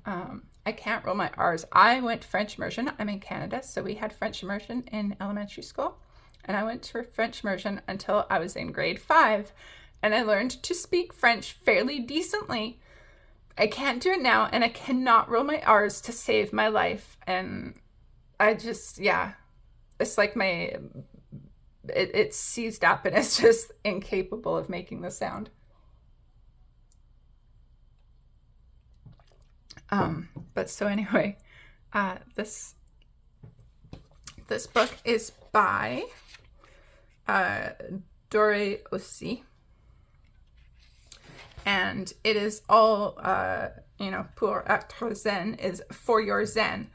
I can't roll my R's. I went French immersion. I'm in Canada, so we had French immersion in elementary school. And I went to French immersion until I was in grade 5. And I learned to speak French fairly decently. I can't do it now, and I cannot roll my R's to save my life. And I just, yeah, it's like it's seized up and it's just incapable of making the sound. But so anyway, this book is by Dore aussi. And it is all, pour être zen is for your zen.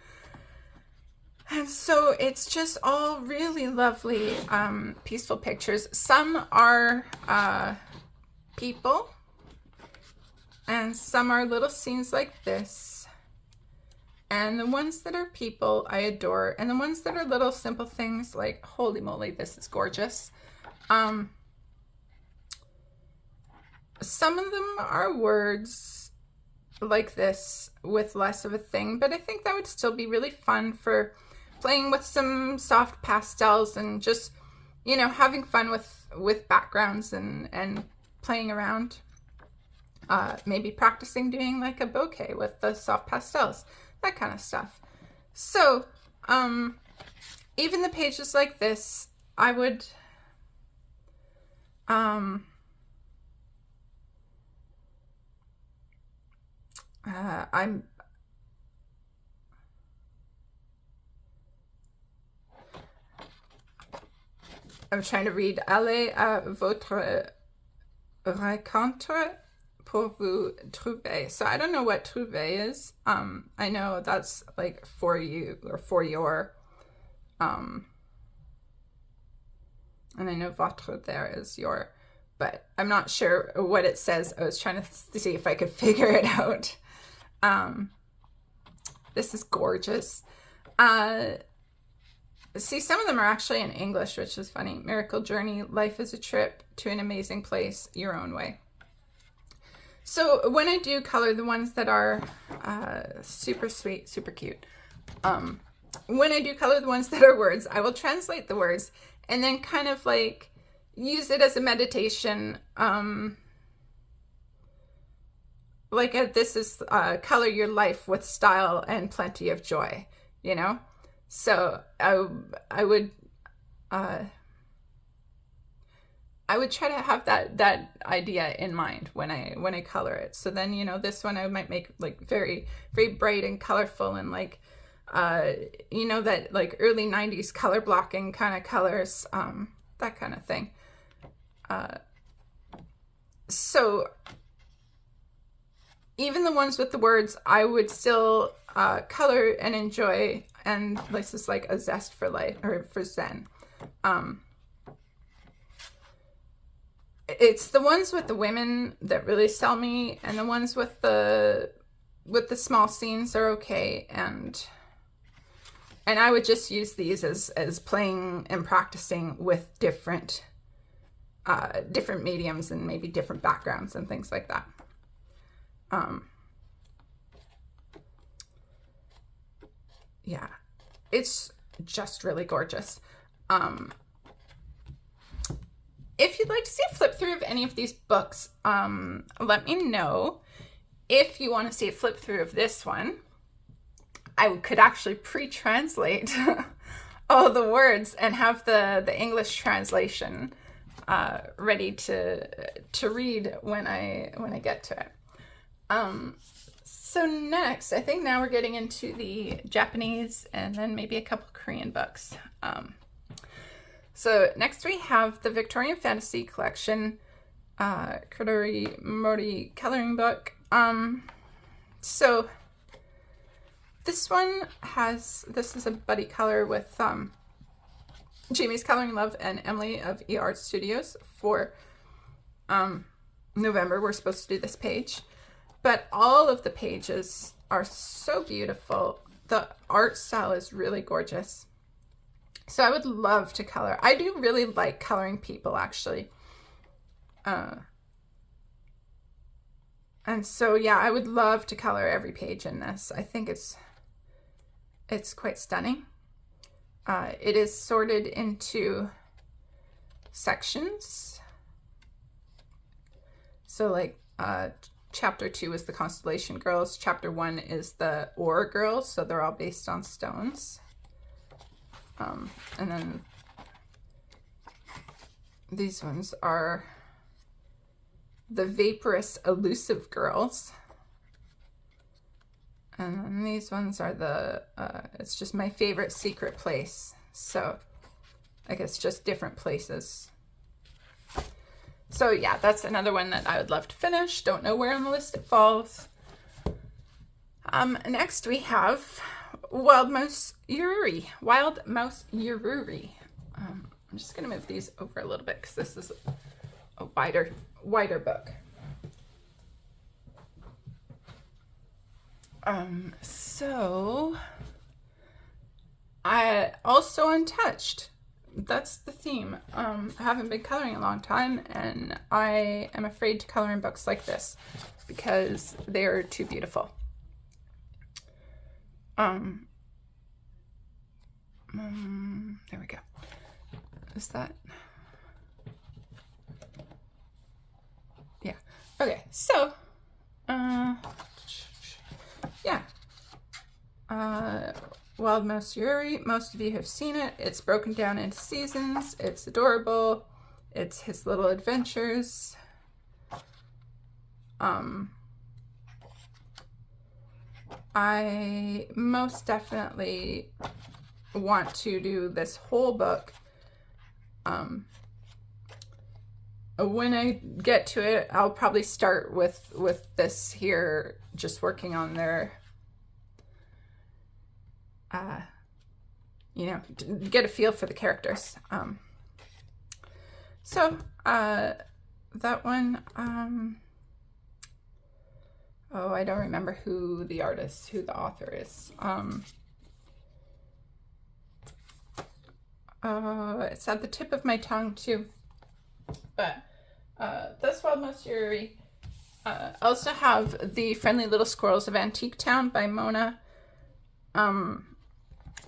And so it's just all really lovely, peaceful pictures. Some are people, and some are little scenes like this. And the ones that are people, I adore. And the ones that are little simple things, like, holy moly, this is gorgeous. Some of them are words like this with less of a thing, but I think that would still be really fun for playing with some soft pastels and just, having fun with backgrounds and playing around. Maybe practicing doing like a bouquet with the soft pastels, that kind of stuff. So, even the pages like this, I would, I'm trying to read. Allez à votre rencontre pour vous trouver. So I don't know what trouver is. I know that's like for you or for your. And I know votre there is your, but I'm not sure what it says. I was trying to see if I could figure it out. This is gorgeous. See, some of them are actually in English, which is funny. Miracle journey, life is a trip to an amazing place, your own way. So when I do color the ones that are super sweet, super cute, when I do color the ones that are words, I will translate the words and then kind of like use it as a meditation. This is color your life with style and plenty of joy, So I would try to have that idea in mind when I color it. So then, this one I might make like very, very bright and colorful and like, that like early 90s color blocking kind of colors, that kind of thing. So even the ones with the words, I would still color and enjoy, and this is like a zest for life or for Zen. It's the ones with the women that really sell me, and the ones with the small scenes are okay, and I would just use these as playing and practicing with different mediums and maybe different backgrounds and things like that. Yeah, it's just really gorgeous. If you'd like to see a flip through of any of these books, let me know. If you want to see a flip through of this one, I could actually pre-translate all the words and have the English translation ready to read when I get to it. So next, I think now we're getting into the Japanese and then maybe a couple Korean books. So next we have the Victorian Fantasy Collection, Kurori Mori coloring book. So this is a buddy color with Jamie's Coloring Love and Emily of eArt Studios for November. We're supposed to do this page. But all of the pages are so beautiful. The art style is really gorgeous. So I would love to color. I do really like coloring people, actually. And so, yeah, I would love to color every page in this. I think it's quite stunning. It is sorted into sections. So like chapter 2 is the Constellation Girls. Chapter 1 is the Ore Girls. So they're all based on stones. And then these ones are the Vaporous Elusive Girls. And then these ones are the, it's just my favorite secret place. So I guess just different places. So yeah, that's another one that I would love to finish. Don't know where on the list it falls. Next we have Wild Mouse Ururi. Wild Mouse Ururi. I'm just going to move these over a little bit because this is a wider book. So I also Untouched. That's the theme. I haven't been coloring a long time, and I am afraid to color in books like this because they're too beautiful. There we go. Is that? Yeah. Okay. So, yeah. Wild Mouse Ururi. Most of you have seen it. It's broken down into seasons. It's adorable. It's his little adventures. I most definitely want to do this whole book. When I get to it, I'll probably start with this here, just working on their, you know, get a feel for the characters. So that one, oh, I don't remember who the author is. It's at the tip of my tongue too. But this Wild Mouse Ururi. Also have The Friendly Little Squirrels of Antique Town by Mona.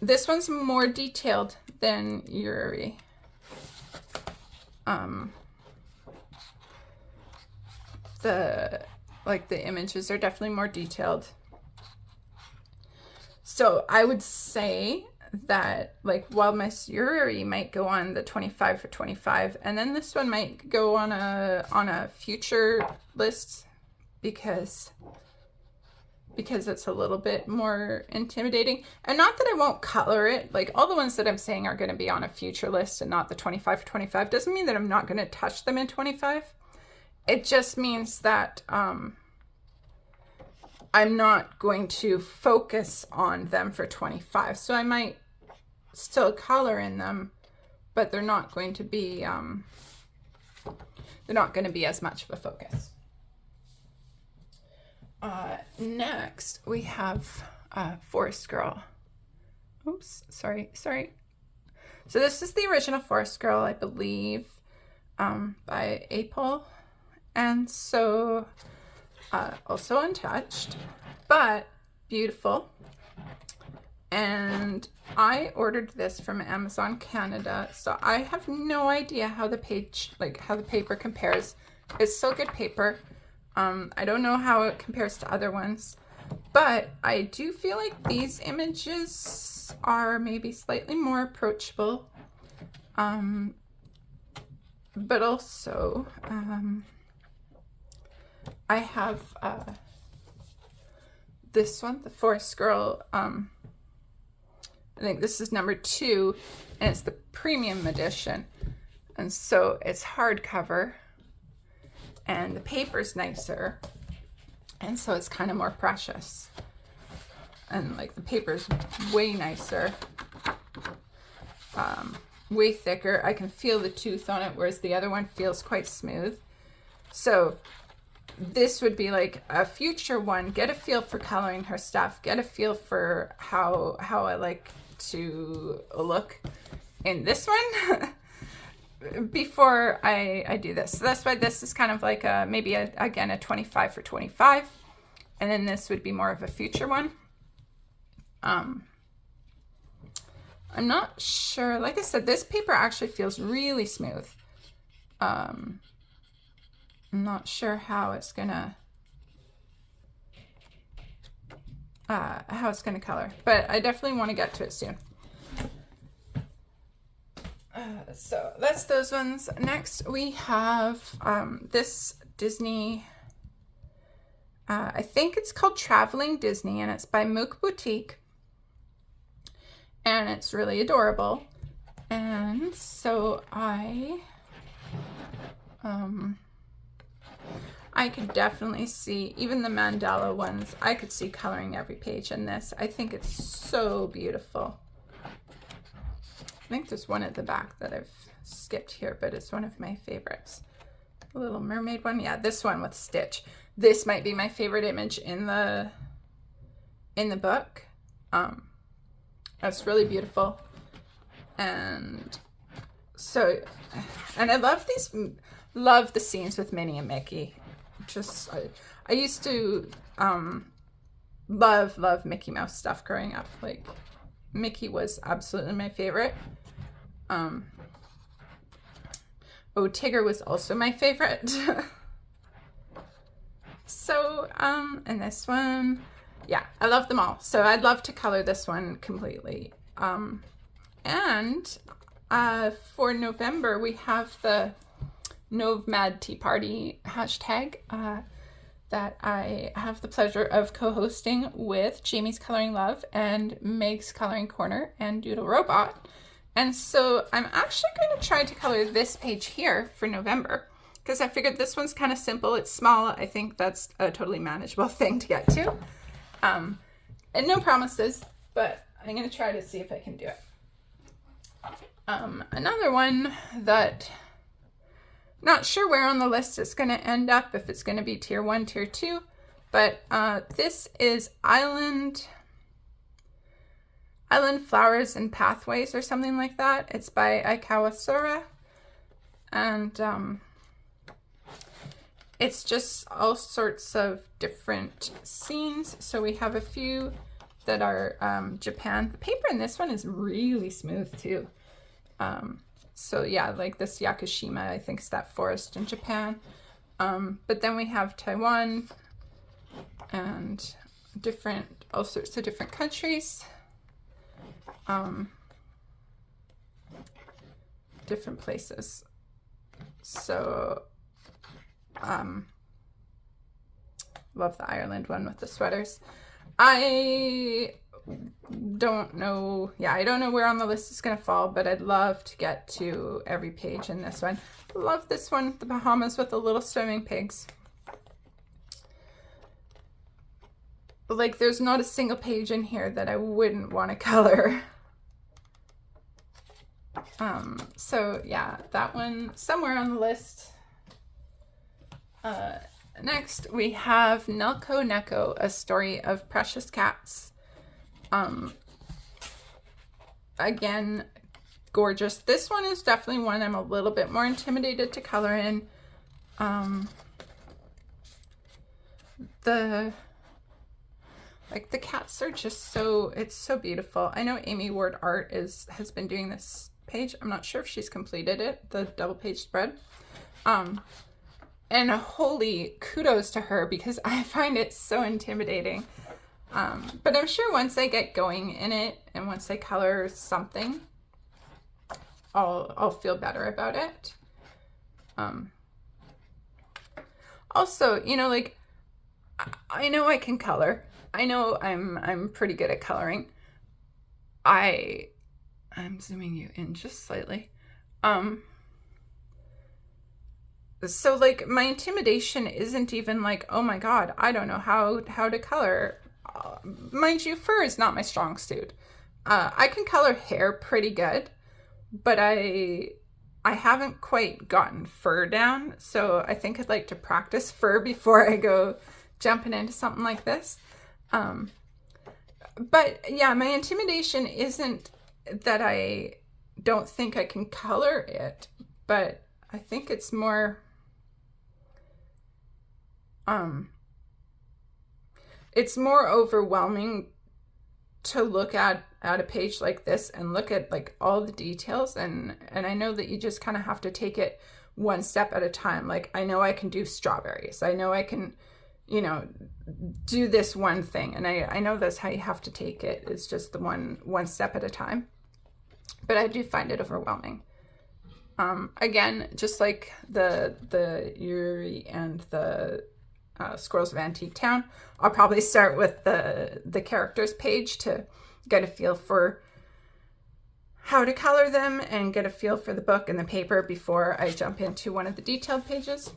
This one's more detailed than Ururi. The images are definitely more detailed. So I would say that like Wild Mouse Ururi might go on the 25 for 25, and then this one might go on a future list because it's a little bit more intimidating. And not that I won't color it, like all the ones that I'm saying are going to be on a future list and not the 25 for 25 doesn't mean that I'm not going to touch them in 25. It just means that I'm not going to focus on them for 25. So I might still color in them, but they're not going to be as much of a focus. Next we have Forest Girl. Oops, sorry. So this is the original Forest Girl, I believe, by April, and so also untouched, but beautiful. And I ordered this from Amazon Canada, so I have no idea how the paper compares. It's still good paper. I don't know how it compares to other ones, but I do feel like these images are maybe slightly more approachable. But also, I have this one, the Forest Girl. I think this is number 2, and it's the premium edition. And so it's hardcover, and the paper's nicer, and so it's kind of more precious. And like the paper's way nicer, way thicker. I can feel the tooth on it, whereas the other one feels quite smooth. So this would be like a future one. Get a feel for coloring her stuff. Get a feel for how I like to look in this one. before I do this. So that's why this is kind of like again a 25 for 25, and then this would be more of a future one. I'm not sure. Like I said, this paper actually feels really smooth. I'm not sure how it's gonna color, but I definitely want to get to it soon. So that's those ones. Next we have this Disney, I think it's called Traveling Disney, and it's by Mook Boutique, and it's really adorable. And so I could definitely see, even the mandala ones, I could see coloring every page in this. I think it's so beautiful. I think there's one at the back that I've skipped here, but it's one of my favorites. The Little Mermaid one. Yeah, this one with Stitch. This might be my favorite image in the book. That's really beautiful. And so, and I love the scenes with Minnie and Mickey. Just, I used to love Mickey Mouse stuff growing up. Like, Mickey was absolutely my favorite. Oh, Tigger was also my favorite. So, and this one, yeah, I love them all. So I'd love to color this one completely. And for November, we have the Novmad Tea Party hashtag that I have the pleasure of co-hosting with Jamie's Coloring Love and Meg's Coloring Corner and Doodle Robot. And so I'm actually going to try to color this page here for November, because I figured this one's kind of simple. It's small. I think that's a totally manageable thing to get to. And no promises, but I'm going to try to see if I can do it. Another one that not sure where on the list it's going to end up, if it's going to be tier 1, tier 2, but this is Island Flowers and Pathways or something like that. It's by Aikawasura, and it's just all sorts of different scenes. So we have a few that are Japan. The paper in this one is really smooth too. So yeah, like this Yakushima, I think is that forest in Japan. But then we have Taiwan and all sorts of different countries. Different places. So, love the Ireland one with the sweaters. I don't know. Yeah, I don't know where on the list it's going to fall, but I'd love to get to every page in this one. Love this one, the Bahamas with the little swimming pigs. Like, there's not a single page in here that I wouldn't want to color. So yeah, that one somewhere on the list. Next we have Nelko Neko, A Story of Precious Cats. Again, gorgeous. This one is definitely one I'm a little bit more intimidated to color in. The cats are just so, it's so beautiful. I know Amy Ward Art has been doing this page. I'm not sure if she's completed it, the double page spread. And holy kudos to her, because I find it so intimidating. But I'm sure once I get going in it and once I color something, I'll feel better about it. Also, you know, like, I know I can color. I know I'm pretty good at coloring. I'm zooming you in just slightly. So like my intimidation isn't even like, oh my God, I don't know how to color. Mind you, fur is not my strong suit. I can color hair pretty good, but I haven't quite gotten fur down. So I think I'd like to practice fur before I go jumping into something like this. But yeah, my intimidation isn't that I don't think I can color it. but I think it's more, it's more overwhelming to look at a page like this and look at like all the details, and I know that you just kind of have to take it one step at a time. Like, I know I can do strawberries, I know I can, you know, do this one thing, and I know that's how you have to take it. It's just the one step at a time. But I do find it overwhelming. Again, just like the Yuri and the Squirrels of Antique Town, I'll probably start with the characters page to get a feel for how to color them and get a feel for the book and the paper before I jump into one of the detailed pages.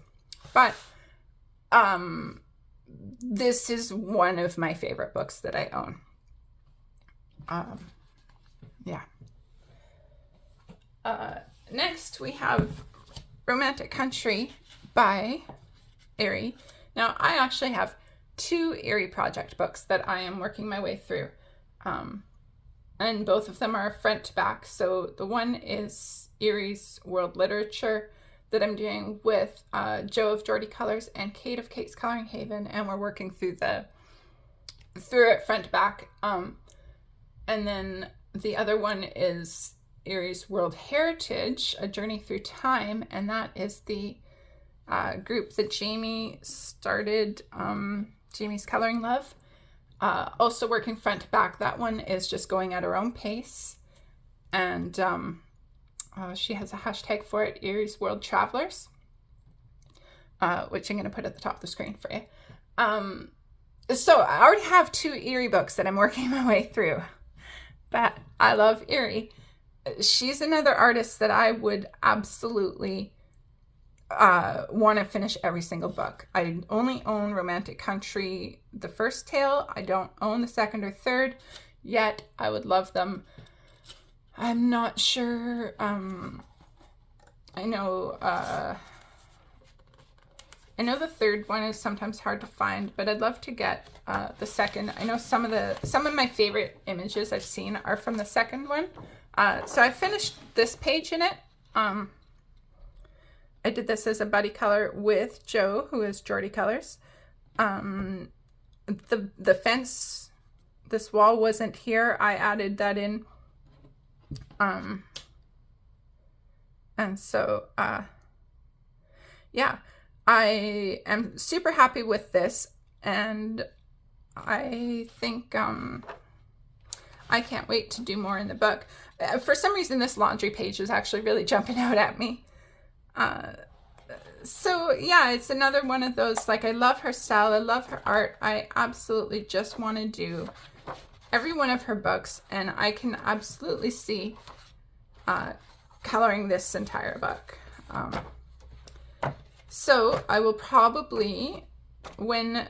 But this is one of my favorite books that I own. Yeah. Next we have Romantic Country by Erie. Now, I actually have 2 Erie project books that I am working my way through. And both of them are front to back. So the one is Erie's World Literature that I'm doing with Joe of Geordie Colors and Kate of Kate's Coloring Haven, and we're working through it front to back. And then the other one is Erie's World Heritage, A Journey Through Time, and that is the group that Jamie started, Jamie's Coloring Love. Also working front to back. That one is just going at her own pace, and she has a hashtag for it, Erie's World Travelers, which I'm going to put at the top of the screen for you. So I already have 2 Erie books that I'm working my way through, but I love Erie. She's another artist that I would absolutely want to finish every single book. I only own Romantic Country, the first tale. I don't own the second or third yet. I would love them. I'm not sure. I know the third one is sometimes hard to find, but I'd love to get the second. I know some of my favorite images I've seen are from the second one. So I finished this page in it. I did this as a buddy color with Joe, who is Geordie Colors. The fence, this wall wasn't here. I added that in. And so, yeah, I am super happy with this, and I think I can't wait to do more in the book. For some reason, this laundry page is actually really jumping out at me. So yeah, it's another one of those, like, I love her style, I love her art. I absolutely just want to do every one of her books, and I can absolutely see coloring this entire book. So I will probably, when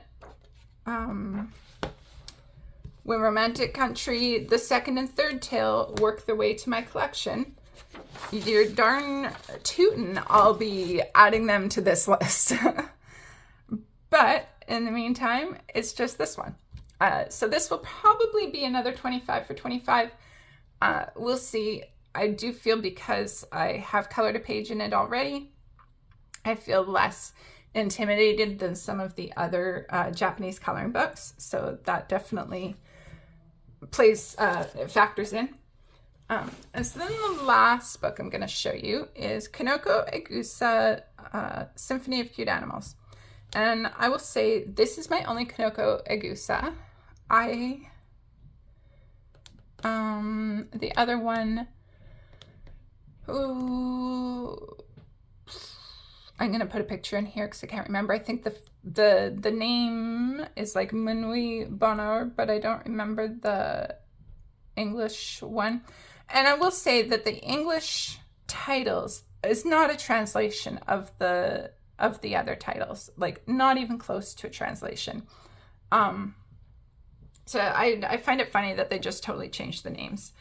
Romantic Country, the second and third tale, work their way to my collection, you're darn tootin', I'll be adding them to this list. But in the meantime, it's just this one. So this will probably be another 25 for 25. We'll see. I do feel, because I have colored a page in it already, I feel less intimidated than some of the other Japanese coloring books. So that definitely factors in. And so then the last book I'm going to show you is Kanoko Egusa, Symphony of Cute Animals. And I will say this is my only Kanoko Egusa. The other one, I'm going to put a picture in here because I can't remember. I think the name is like Munui Bonheur, but I don't remember the English one. And I will say that the English titles is not a translation of the other titles, like not even close to a translation. So I find it funny that they just totally changed the names.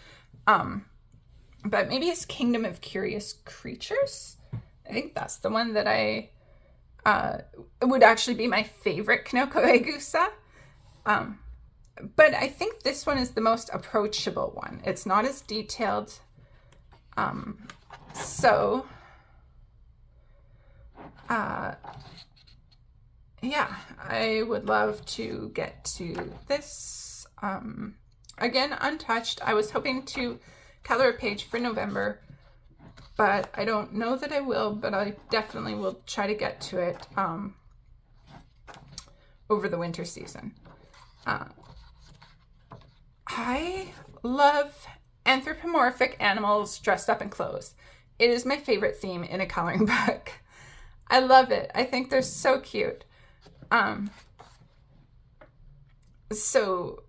But maybe it's Kingdom of Curious Creatures. I think that's the one that I would actually be my favorite Kanoko Egusa. But I think this one is the most approachable one. It's not as detailed. So yeah, I would love to get to this. Again, untouched. I was hoping to color a page for November, but I don't know that I will, but I definitely will try to get to it over the winter season. I love anthropomorphic animals dressed up in clothes. It is my favorite theme in a coloring book. I love it. I think they're so cute. So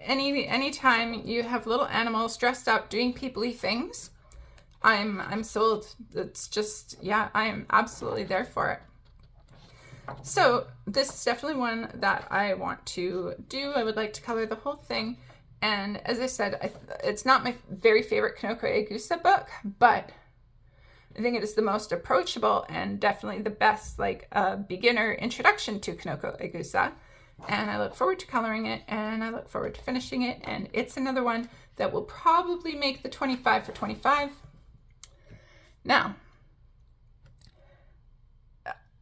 anytime you have little animals dressed up doing people-y things, I'm sold. It's just, yeah, I am absolutely there for it. So this is definitely one that I want to do. I would like to color the whole thing. And as I said, it's not my very favorite Kanoko Egusa book, but I think it is the most approachable and definitely the best, like, beginner introduction to Kanoko Egusa. And I look forward to coloring it, and I look forward to finishing it. And it's another one that will probably make the 25 for 25. Now,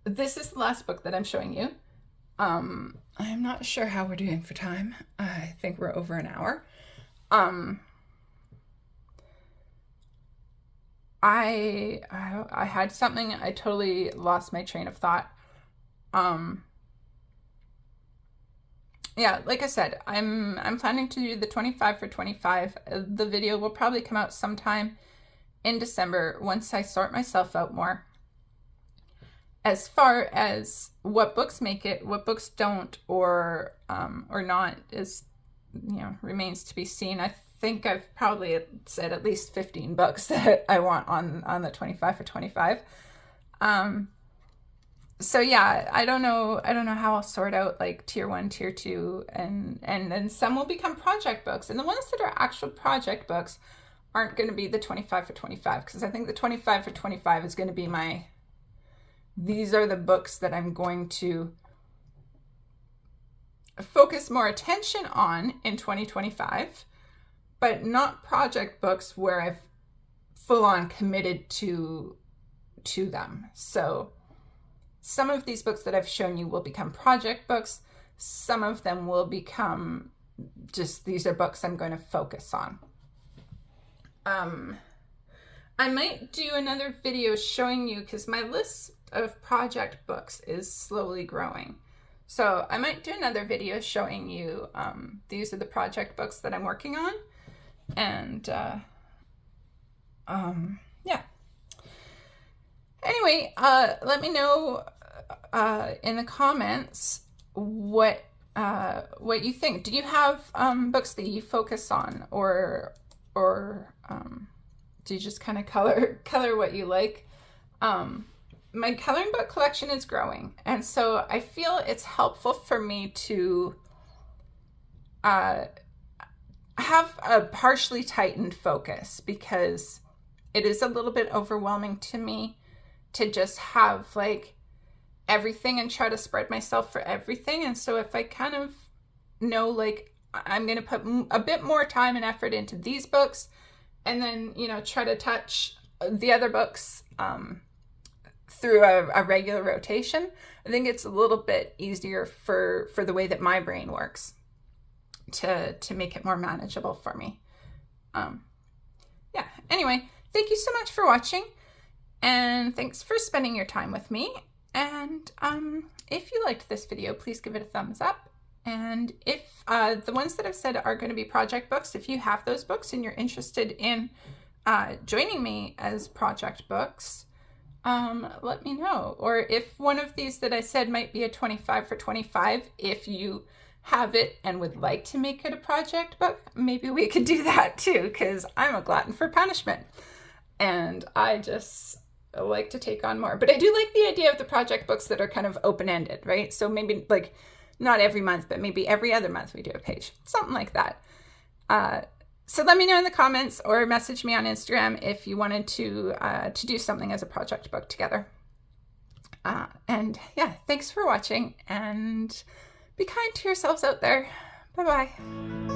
this is the last book that I'm showing you. I'm not sure how we're doing for time. I think we're over an hour. I had something, I totally lost my train of thought. Yeah, like I said, I'm planning to do the 25 for 25. The video will probably come out sometime in December once I sort myself out more. As far as what books make it, what books don't, or not, is, remains to be seen. I think I've probably said at least 15 books that I want on the 25 for 25. So yeah, I don't know how I'll sort out like tier 1, tier 2, and then some will become project books, and the ones that are actual project books aren't going to be the 25 for 25, because I think the 25 for 25 is going to be these are the books that I'm going to focus more attention on in 2025, but not project books where I've full on committed to them. So some of these books that I've shown you will become project books. Some of them will become just, these are books I'm going to focus on. I might do another video showing you, because my list of project books is slowly growing. So I might do another video showing you, these are the project books that I'm working on. And, yeah. Anyway, let me know, in the comments what you think. Do you have, books that you focus on, or do you just kind of color what you like? My coloring book collection is growing, and so I feel it's helpful for me to have a partially tightened focus, because it is a little bit overwhelming to me to just have like everything and try to spread myself for everything. And so if I kind of know, like, I'm going to put a bit more time and effort into these books, and then, try to touch the other books through a regular rotation, I think it's a little bit easier for the way that my brain works to make it more manageable for me. Yeah, anyway, thank you so much for watching, and thanks for spending your time with me. And if you liked this video, please give it a thumbs up. And if the ones that I've said are going to be project books, if you have those books and you're interested in joining me as project books, let me know. Or if one of these that I said might be a 25 for 25, if you have it and would like to make it a project book, maybe we could do that too, because I'm a glutton for punishment. And I just like to take on more. But I do like the idea of the project books that are kind of open-ended, right? So maybe like not every month, but maybe every other month we do a page, something like that. So let me know in the comments, or message me on Instagram if you wanted to do something as a project book together. And yeah, thanks for watching, and be kind to yourselves out there. Bye-bye.